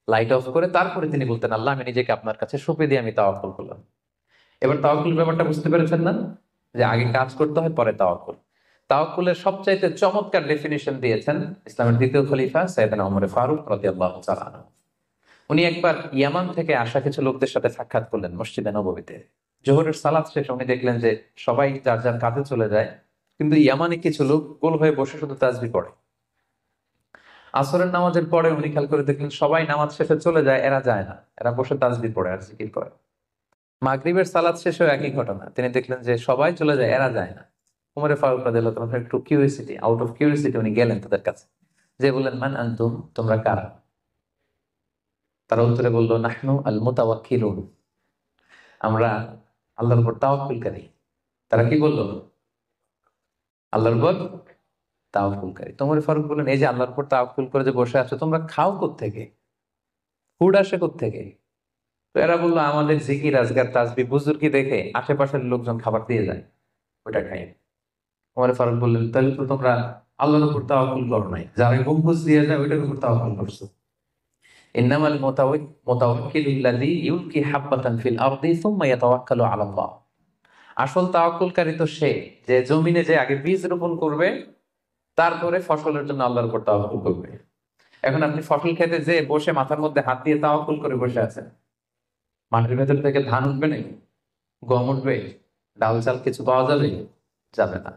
লাইট অফ করে, তারপরে তিনি বলতেন, আল্লাহ, আমি নিজেকে আপনার কাছে সঁপে দিয়ে আমি তাওয়াক্কুল করলাম। এবার তাওয়াক্কুল ব্যাপারটা বুঝতে পেরেছেন না? যে আগে কাজ করতে হয়, পরে তাওয়াক্কুল। তাওয়াক্কুলের সবচাইতে চমৎকার ডেফিনিশন দিয়েছেন ইসলামের দ্বিতীয় খলিফা সাইয়েদনা ওমর ফারুক রাদিয়াল্লাহু তাআলা আনহু। উনি একবার ইয়ামান থেকে আসা কিছু লোকদের সাথে সাক্ষাৎ করলেন মসজিদে নববীতে। জোহরের সালাত শেষে উনি দেখলেন যে সবাই যার যার কাজে চলে যায়, কিন্তু ইয়ামানে কিছু লোক গোল হয়ে বসে শুধু তাসবিহ পড়ে। আসরের নামাজের পরে উনি খেয়াল করে দেখলেন সবাই নামাজ শেষে চলে যায়, এরা যায় না, এরা বসে তাসবিহ পড়ে আর জিকির করে। মাগরিবের সালাত শেষেও একই ঘটনা, তিনি দেখলেন যে সবাই চলে যায়, এরা যায় না। উমরে ফারুক রাদিয়াল্লাহু তাআলা একটু কিউরিওসিটি, আউট অফ কিউরিওসিটি উনি গেলেন তাদের কাছে, যে বললেন মান আনতুম, তোমরা কারা? তারা উত্তরে বলল নাহনু আল মুতাওয়াক্কিলুন, আমরা আল্লাহর উপর তাওয়াক্কুলকারী। তারা কি বলল? আল্লাহর উপর তাওয়াক্কুলকারী। তো উমরে ফারুক বললেন এই যে আল্লাহর উপর তাওয়াক্কুল করে যে বসে আছো, তোমরা খাও কোত্থেকে? ফুড আসে কোত্থেকে? তো এরা বললো আমাদের জিকির আজগার তাসবিহ বুজুর্গি দেখে আশেপাশের লোকজন খাবার দিয়ে যায়, ওটা খাই। ওমর ফারুক বললেন তাহলে তো তোমরা আল্লাহর উপর তাওয়াক্কুল করো নাই, যারা গম্বুজ দিয়ে যায় ওইটার উপর তাওয়াক্কুল করছো। ইন্নামাল মুতাওয়াক্কিলুল্লাযী ইউলকি হাববাতান ফিল আরদি সুম্মা ইয়াতাওয়াক্কালু আলাল্লাহ। আসল তাওয়াক্কুলকারী তো সে যে জমিনে যে আগে বীজ রোপণ করবে, তারপরে ফসলের জন্য আল্লাহর উপর তাওয়াক্কুল করবে। এখন আপনি ফসল খেতে যে বসে মাথার মধ্যে হাত দিয়ে তাওয়াক্কুল করে বসে আছেন, মাটির ভেতর থেকে ধান উঠবে নাকি? গম উঠবে? ডাল চাল কিছু পাওয়া যাবে? যাবে না।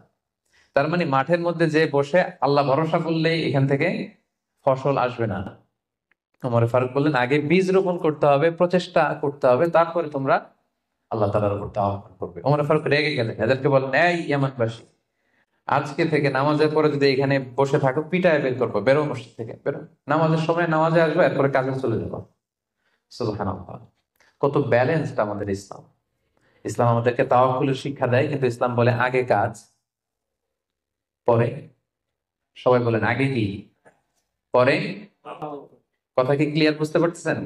তার মানে মাঠের মধ্যে যে বসে আল্লাহ ভরসা করলেই এখান থেকে ফসল আসবে না। ওমর ফারুক বললেন আগে বীজ রোপণ করতে হবে, প্রচেষ্টা করতে হবে, তারপরে তোমরা আল্লাহ তাআলার উপর তাওয়াক্কুল করবে। ওমর ফারুক রেগে গেলেন, এদেরকে বললেন এই ইয়ামানবাসী, আজকে থেকে নামাজের পরে যদি এখানে বসে থাকো পিটায় বের করবো, বেরো মসজিদ থেকে, বেরো। নামাজের সময় নামাজে আসবে, এরপরে কাজে চলে যাবো। সুবহানাল্লাহ, কত ব্যালেন্সড আমাদের ইসলাম। ইসলাম আমাদেরকে তাওয়াক্কুলের শিক্ষা দেয়, কিন্তু ইসলাম বলে আগে কাজ পরে। সবাই বলেন আগে কি পরে? কথা কি ক্লিয়ার, বুঝতে পারতেছেন?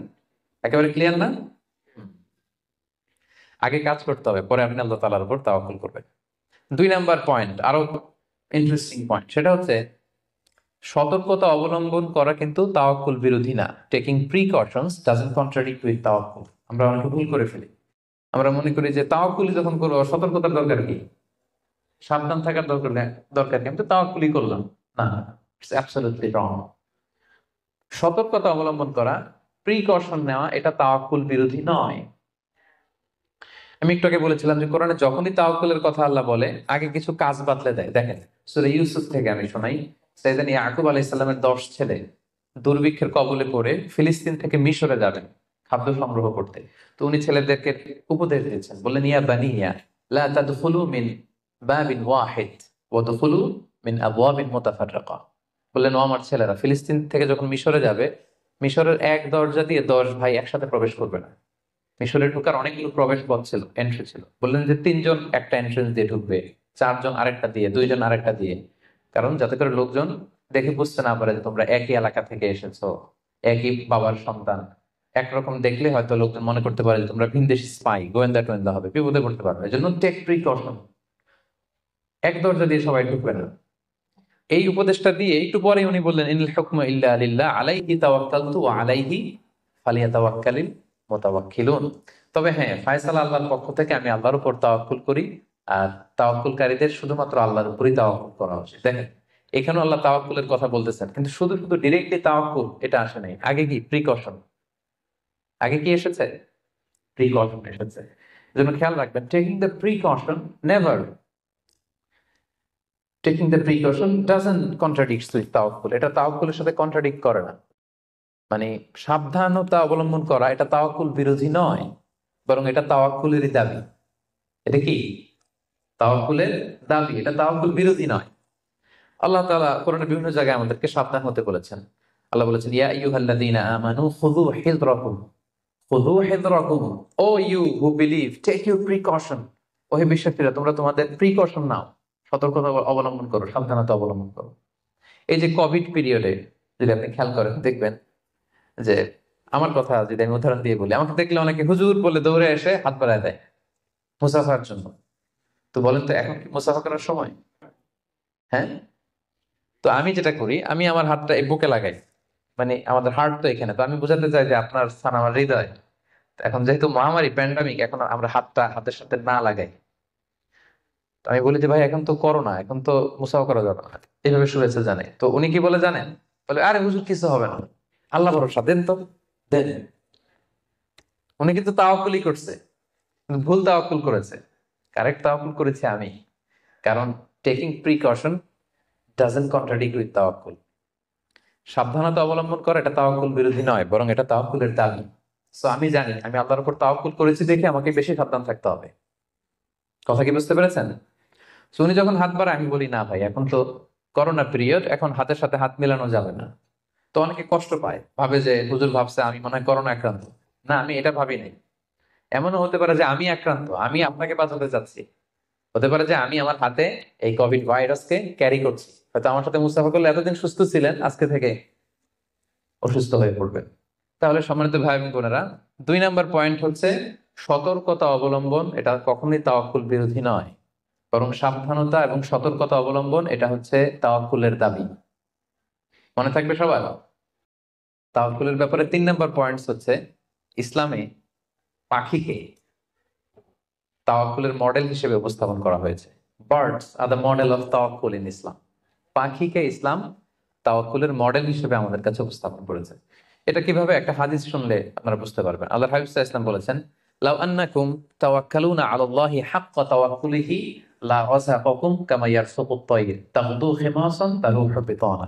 একেবারে ক্লিয়ার না? আগে কাজ করতে হবে, পরে আপনি আল্লাহ তাআলার উপর তাওয়াক্কুল করবেন। 2 নাম্বার পয়েন্ট, আরো ইন্টারেস্টিং পয়েন্ট, সেটা হচ্ছে সতর্কতা অবলম্বন করা কিন্তু তাওয়াক্কুল বিরোধী না। Taking precautions doesn't contradict with তাওয়াক্কুল। আমরা অনেক ভুল করে ফেলি, আমরা মনে করি যে তাওয়াক্কুলি যখন করবো সতর্কতার দরকার কি, সাবধান থাকার দরকার কি, আমি তো তাওয়াক্কুলি করলাম। না, ইটস অ্যাবসলিউটলি রং। সতর্কতা অবলম্বন করা, প্রিকশন নেওয়া, এটা তাওয়াক্কুল বিরোধী নয়। আমি একটু আগে বলেছিলাম যে কোরআনে যখনই তাওয়াক্কুলের কথা আল্লাহ বলে আগে কিছু কাজ বাতলে দেয়। দেখেন সূরা ইউসুফ থেকে আমি শোনাই, সাইয়েদনা ইয়াকুব আলাইহিস সালামের 10 ছেলে দুর্ভিক্ষের কবলে পড়ে ফিলিস্তিন থেকে মিশরে যাবেন খাদ্য সংগ্রহ করতে। তো উনি ছেলেদেরকে উপদেশ দিয়েছেন, বললেন ইয়া বানিয়া লা তাদখুলু মিন বাবিন ওয়াহিদ ওয়া দুখুলু মিন আবওয়াবিন মুতাফাররাকা। বললেন ও আমার ছেলেরা, ফিলিস্তিন থেকে যখন মিশরে যাবে, মিশরের এক দরজা দিয়ে 10 ভাই একসাথে প্রবেশ করবে না। মিশরে ঢোকার অনেকগুলো প্রবেশ পথ ছিল, এন্ট্রি ছিল। বললেন যে 3 জন একটা এন্ট্রেন্স দিয়ে ঢুকবে, 4 জন আরেকটা দিয়ে, 2 জন আরেকটা দিয়ে। কারণ যাতে করে লোকজন দেখে বুঝতে না পারে যে তোমরা একই এলাকা থেকে এসেছো, একই বাবার সন্তান। একরকম দেখলে হয়তো লোকজন মনে করতে পারে যে তোমরা ভিনদেশী স্পাই, গোয়েন্দা টোয়েন্দা হবে, বিপদে পড়তে পারবে। এই জন্য টেক প্রিকশন, এক দরজা দিয়ে সবাই ঢুকবে না। এই উপদেশটা দিয়ে একটু পরে উনি বললেন ইনিল হুকমু ইল্লা লিল্লাহ আলাইহি তাওয়াক্কালতু ওয়া আলাইহি ফালিয়াতাওয়াক্কালিল মুতাওয়াক্কিলুন। তবে হ্যাঁ, ফয়সালা আল্লাহর পক্ষ থেকে, আমি আল্লাহর উপর তাওয়াক্কুল করি, আর তাওয়াক্কুলকারীদের শুধুমাত্র আল্লাহর উপরই তাওয়াক্কুল করা উচিত। দেখেন এখানেও আল্লাহ তাওয়াক্কুলের কথা বলতেছেন, কিন্তু শুধু শুধু ডিরেক্টলি তাওয়াক্কুল এটা আসে নাই। আগে কি প্রিকশন, আগে কি এসেছে? প্রিকশন এসেছে। এজন্য খেয়াল রাখবেন, taking the precaution never, taking the precaution doesn't contradicts with তাওয়াক্কুল। এটা তাওয়াক্কুলের সাথে কন্ট্রাডিক্ট করে না। মানে সাবধানতা অবলম্বন করা এটা তাওয়াক্কুল বিরোধী নয়, বরং এটা তাওয়াক্কুলেরই দাবি। এটা কি তাওয়াক্কুলের দাবি, এটা তাওয়াক্কুল বিরোধী নয়। আল্লাহ তাআলা কোরআনের বিভিন্ন জায়গায় আমাদেরকে সাবধান হতে বলেছেন। আল্লাহ বলেছেন ইয়া আইয়ুহাল্লাযীনা আমানু খুযু হিযরাকুম, খুযু হিযরাকুম, O you who believe take your precaution. ও হে বিশ্বাসীরা, তোমরা তোমাদের প্রিকশন নাও, সতর্কতা অবলম্বন করো, সাবধানতা অবলম্বন করো। এই যে কোভিড পিরিয়ডে যদি আপনি খেয়াল করেন দেখবেন যে, আমার কথা যদি আমি উদাহরণ দিয়ে বলি, আমাকে দেখলে অনেকে হুজুর বলে দৌড়ে এসে হাত বাড়ায় দেয় মুসাফার জন্য। তো বলেন তো এখন কি মুসাফা করার সময়? হ্যাঁ। তো আমি যেটা করি, আমি আমার হাতটা এই বুকে লাগাই, মানে আমাদের হার্ট তো এখানে, তো আমি বোঝাতে চাই যে আপনার স্থান আমার হৃদয়। তো এখন যেহেতু মহামারী প্যান্ডামিক, এখন আমরা হাতটা হাতের সাথে না লাগাই। তো আমি বলি যে ভাই এখন তো করোনা, এখন তো মুসাফা করা যাবে না, এইভাবে শুভেচ্ছা জানে। তো উনি কি বলে জানেন? বলে আরে হুজুর কিছু হবে না, আল্লাহ ভরসা, দেন তো, দেন। উনি কিন্তু তাওয়াক্কুলই করছে, কিন্তু ভুল তাওয়াক্কুল করেছে। কারেক্ট তাওয়াক্কুল করেছি আমি। কারণ taking precaution doesn't contradict with তাওয়াক্কুল। সাবধানতা অবলম্বন করা এটা তাওয়াক্কুল বিরোধী নয়, বরং এটা তাওয়াক্কুলের দাবি। সো আমি জানি আমি আল্লাহর উপর তাওয়াক্কুল করেছি দেখে আমাকে বেশি সাবধান থাকতে হবে। কথা কি বুঝতে পেরেছেন? সো উনি যখন হাত বাড়ায় আমি বলি না ভাই, এখন তো করোনা পিরিয়ড, এখন হাতের সাথে হাত মেলানো যাবে না। তো অনেকে কষ্ট পায়, ভাবে যে হুজুর ভাবছে আমি মনে হয় করোনা আক্রান্ত। না, আমি এটা ভাবি নাই। এমনও হতে পারে যে আমি আক্রান্ত, আমি আপনাকে বাঁচাতে চাচ্ছি। হতে পারে যে আমি আমার হাতে এই কোভিড ভাইরাসকে ক্যারি করছি, হয়তো আমার সাথে মুস্তাফা করলে এতদিন সুস্থ ছিলেন, আজকে থেকে অসুস্থ হয়ে পড়বেন। তাহলে সম্মানিত ভাই এবং বোনেরা, 2 নম্বর পয়েন্ট হচ্ছে সতর্কতা অবলম্বন, এটা কখনোই তাওয়াক্কুল বিরোধী নয়, বরং সাবধানতা এবং সতর্কতা অবলম্বন এটা হচ্ছে তাওয়াক্কুলের দাবি। মনে থাকবে সবার। তাওয়াক্কুলের ব্যাপারে 3 নম্বর পয়েন্ট হচ্ছে ইসলামে পাখিকে তাওয়াক্কুলের মডেল হিসেবে উপস্থাপন করা হয়েছে। Birds are the model of তাওয়াক্কুল ইন ইসলাম। পাখিকে ইসলাম তাওয়াক্কুলের মডেল হিসেবে আমাদের কাছে উপস্থাপন করেছে। এটা কিভাবে? একটা হাদিস শুনলে আপনারা বুঝতে পারবেন। আল্লাহর হাবিব সাল্লাল্লাহু আলাইহি ওয়াসাল্লাম বলেছেন, লাউ আন্নাকুম তাওয়াক্কালুনা আলাল্লাহি হাক্কা তাওয়াক্কুলিহি লা রাযাকাকুম কামা ইয়ারযুকুত তায়র তাগদু খিমাসান তারুহু বিতানা।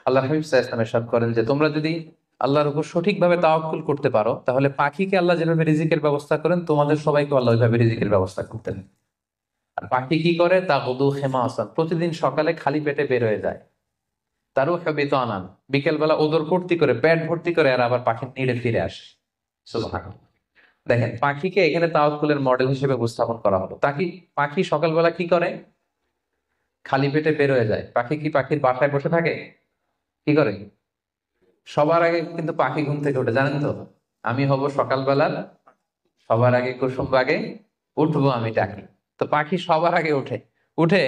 আল্লাহর হাবিব সাল্লাল্লাহু আলাইহি ওয়াসাল্লাম ইরশাদ করেন যে তোমরা যদি আল্লাহর উপর সঠিকভাবে তাওয়াক্কুল করতে পারো, তাহলে পাখিকে আল্লাহ যেভাবে রিজিকের ব্যবস্থা করেন, তোমাদের সবাইকে আল্লাহ ওইভাবে রিজিকের ব্যবস্থা করতেন। আর পাখি কি করে? তাগদু খিমাসান, প্রতিদিন সকালে খালি পেটে বের হয়ে যায়। তারও হেবিত আনান, বিকেল বেলা ওদর ভর্তি করে, পেট ভর্তি করে, আর আবার পাখির নিড়ে ফিরে আসে। সুবহানাল্লাহ। দেখেন, পাখিকে এখানে তাওয়াক্কুলের মডেল হিসেবে উপস্থাপন করা হলো। তাকে পাখি সকালবেলা কি করে? খালি পেটে বের হয়ে যায়। পাখি কি পাখির বাসায় বসে থাকে? কি করে? সবার আগে কিন্তু পাখি ঘুম থেকে ওঠে, জানেন তো? আমি হব সকালবেলার সবার আগে কুসুম বাগে, উঠবো আমি ডাকি। তো পাখি সবার আগে উঠে। উঠে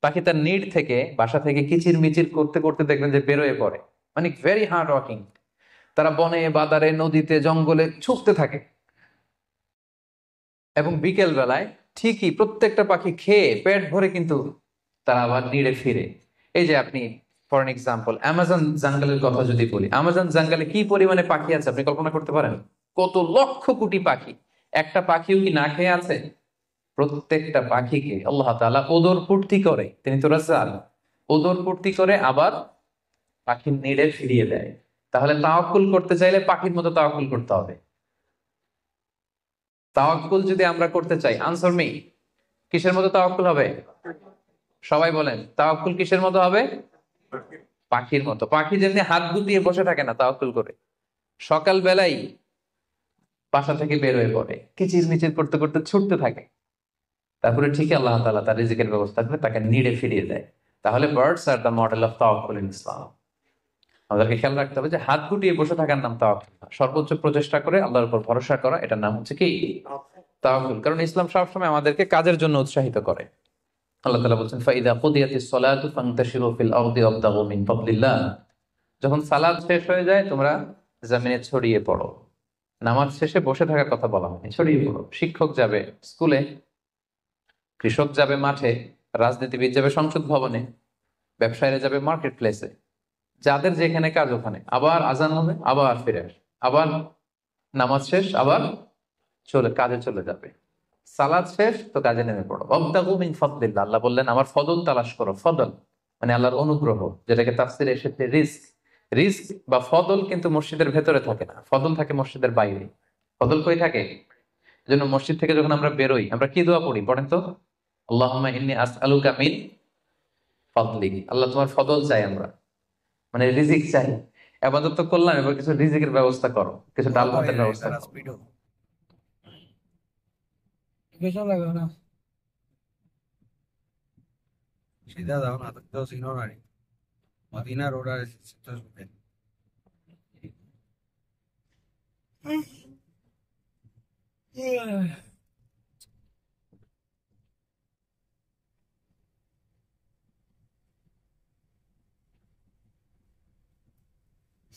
পাখি তার নিড থেকে, বাসা থেকে কিচির মিচির করতে করতে দেখবেন যে বেরোয় পড়ে। মানে ভেরি হার্ড ওয়ার্কিং। তারা বনে বাদারে নদীতে জঙ্গলে ছুটতে থাকে। এবং বিকেল বেলায় ঠিকই প্রত্যেকটা পাখি খেয়ে পেট ভরে কিন্তু তারা আবার নিড়ে ফিরে। এই যে আপনি ফর এন এক্সাম্পল অ্যামাজন জঙ্গলের কথা যদি বলি, অ্যামাজন জঙ্গলে কি পরিমাণে পাখি আছে আপনি কল্পনা করতে পারেন? কত লক্ষ কোটি পাখি। একটা পাখিও কি না খেয়ে আছে? প্রত্যেকটা পাখিকে আল্লাহ তাআলা ওদর পূর্তি করে, তিনি তো রাজ্জাক, ওদর পূর্তি করে আবার পাখির নিড়ে ফিরিয়ে দেয়। তাহলে তাওয়াক্কুল করতে চাইলে পাখির মতো তাওয়াক্কুল করতে হবে। তাওয়াক্কুল যদি আমরা করতে চাই, আনসার মি, কিসের মতো তাওয়াক্কুল হবে? সবাই বলেন, তাওয়াক্কুল কিসের মতো হবে? পাখির মতো। পাখি যেমনি হাত গুটিয়ে বসে থাকে না তাওয়াক্কুল করে, সকাল বেলায় বাসা থেকে বের হয়ে পড়ে, কিচির মিচির করতে করতে ছুটতে থাকে। তারপরে ঠিকই আল্লাহ তাআলা তার রিজিকের ব্যবস্থা করে তাকে নিড়ে ফিরিয়ে দেয়। তাহলে birds are the model of তাওয়াক্কুল ইন ইসলাম। আমাদেরকে খেয়াল রাখতে হবে যে হাত গুটিয়ে বসে থাকার নাম তাওয়াক্কুল না। সর্বোচ্চ প্রচেষ্টা করে আল্লাহর উপর ভরসা করা, এটার নাম হচ্ছে কি? তাওয়াক্কুল। কারণ ইসলাম সবসময় আমাদেরকে কাজের জন্য উৎসাহিত করে। আল্লাহ তাআলা বলছেন, ফাইদা কুদিয়াতিস সালাতু ফান্তাশিরু ফিল আরদি ওয়াবতাগু মিন ফাদলিল্লাহ। যখন সালাত শেষ হয়ে যায় তোমরা জমিনে ছড়িয়ে পড়ো। নামাজ শেষে বসে থাকার কথা বলা হয়নি, ছড়িয়ে পড়ো। শিক্ষক যাবে স্কুলে, কৃষক যাবে মাঠে, রাজনীতিবিদ যাবে সংসদ ভবনে, ব্যবসায়ীরা যাবে মার্কেট প্লেসে। যাদের যেখানে কাজ ওখানে। আবার আজান হবে, আবার ফিরে আসে, আবার নামাজ শেষ, আবার কাজে চলে যাবে। সালাদ শেষ তো কাজে নেমে পড়ো। ওয়াবতাগু মিন ফাদলিল্লাহ, আল্লাহ বললেন আমার ফদল তালাশ করো। ফদল মানে আল্লাহর অনুগ্রহ, যেটাকে তাফসিরে এসেছে রিস্ক। রিস্ক বা ফদল কিন্তু মসজিদের ভেতরে থাকে না, ফদল থাকে মসজিদের বাইরে। ফদল কই থাকে? এজন্য মসজিদ থেকে যখন আমরা বেরোই আমরা কি দোয়া পড়ি পড়েন তো? আল্লাহুম্মা ইন্নী আসআলুকা মিন ফাদলিক। আল্লাহ তোমার ফদল চাই আমরা, মানে রিজিক চাই। আপাতত তো করলাম, এবার কিছু রিজিকের ব্যবস্থা করো, কিছু ডাল ভাতের ব্যবস্থা করো। सीधा जाओ ना तो सिग्नल आ रही मदीना रोड आ रही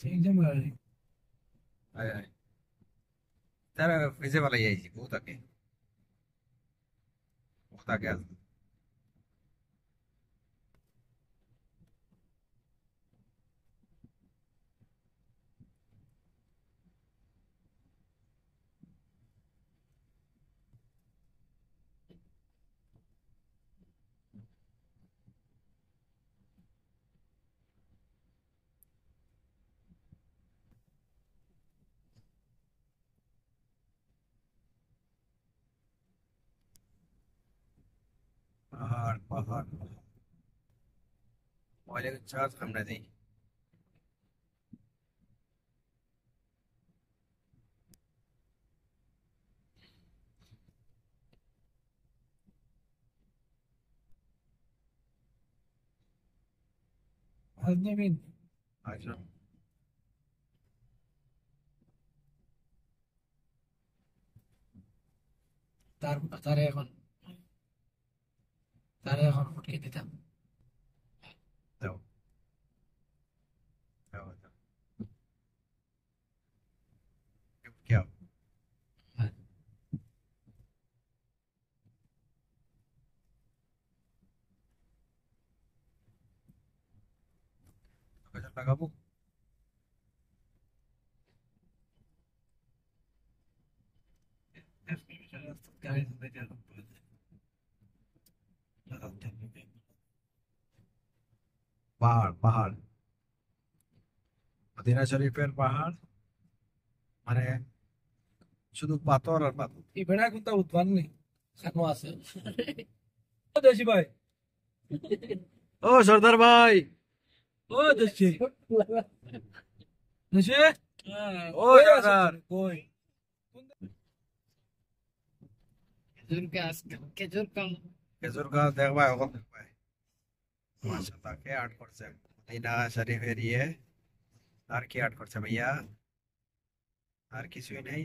एकदम आ रही तारा फिजे वाला यही बहुत आगे आता পাহাড় মোবাইলের চার্জ আমরা দিই আচ্ছা দাও দাও দাও क्या লাগাবো পাহাড় পাহাড় মদিনা শরীফের পাহাড় মানে শুধু পাথর আর পাথর এই বেড়া কোনটা উৎপাদন নেই সানো আছে ও দেশি ভাই ও সর্দার ভাই ও দেশি দেশি ও সর্দার কই খেজুর গাছ দেখবা এখন দেখবা মাশাআল্লাহ কে আর্ট করছে মদিনা শরীফের ইয়ে আর কি আর্ট করছে ভাইয়া আর কিছুই নেই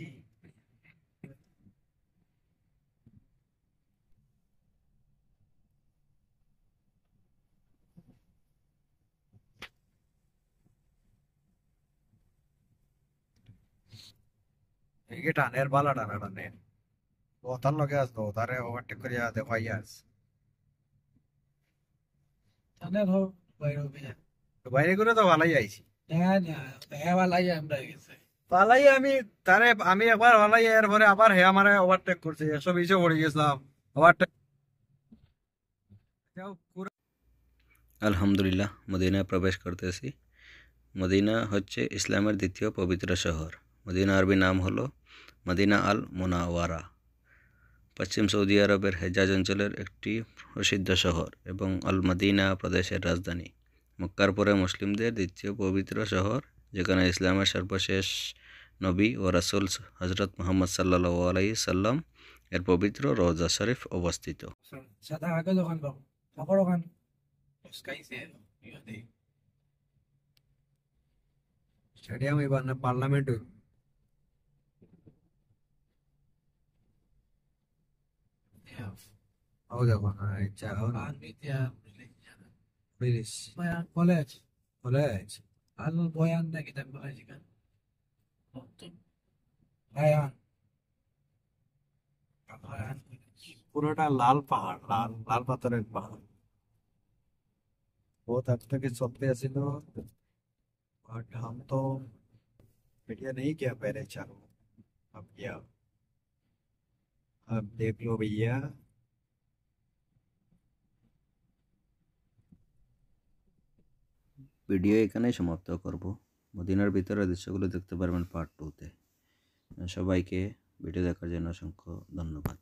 এই টানের বালা টানা টানে ও তার লগে আসতো তারে ওভারটেক করিয়া দেখাই আস জানেন হো বাইরে হবে তো বাইরে করে তো ভালাই আইছি না না বেবা লাগে আমরা গেছে পালাই আমি তারে আমি একবার পালাই এরপরে আবার হে আমারে ওভারটেক করছে 120 পড়ে গেছিলাম ওভারটেক আলহামদুলিল্লাহ মদিনায় প্রবেশ করতেছি। মদিনা হচ্ছে ইসলামের দ্বিতীয় পবিত্র শহর। মদিনা আরবি নাম হলো মদিনা আল মুনাওয়ারা। পশ্চিম সৌদি আরবের হেজাজ অঞ্চলের একটি প্রসিদ্ধ শহর এবং আল মদিনা প্রদেশের রাজধানী। মক্কার পরে মুসলিমদের দ্বিতীয় পবিত্র শহর, যেখানে ইসলামের সর্বশেষ নবী ও রাসূল হজরত মুহাম্মদ সাল্লাল্লাহু আলাইহি সাল্লাম এর পবিত্র রওজা শরীফ অবস্থিত। সাদা আগে দোকান পাবো কাপড় দোকান স্কাইসে ইয়ে স্টেডিয়াম এবার না পার্লামেন্ট ও দেখো আচ্ছা প্লিজ কলেজ কলেজ আলু বয়ান নাকি তার বলেছি কেন বয়ান বয়ান পুরোটা লাল পাহাড় লাল লাল পাথরের পাহাড় बहुत हद तक चलते ऐसे तो बट हम तो मीडिया नहीं किया पहले चारों अब क्या अब देख लो भैया ভিডিও এখানেই সমাপ্ত করব। মদিনার ভিতরের দৃশ্যগুলো দেখতে পারবেন পার্ট 2-তে। সবাইকে ভিডিও দেখার জন্য অসংখ্য ধন্যবাদ।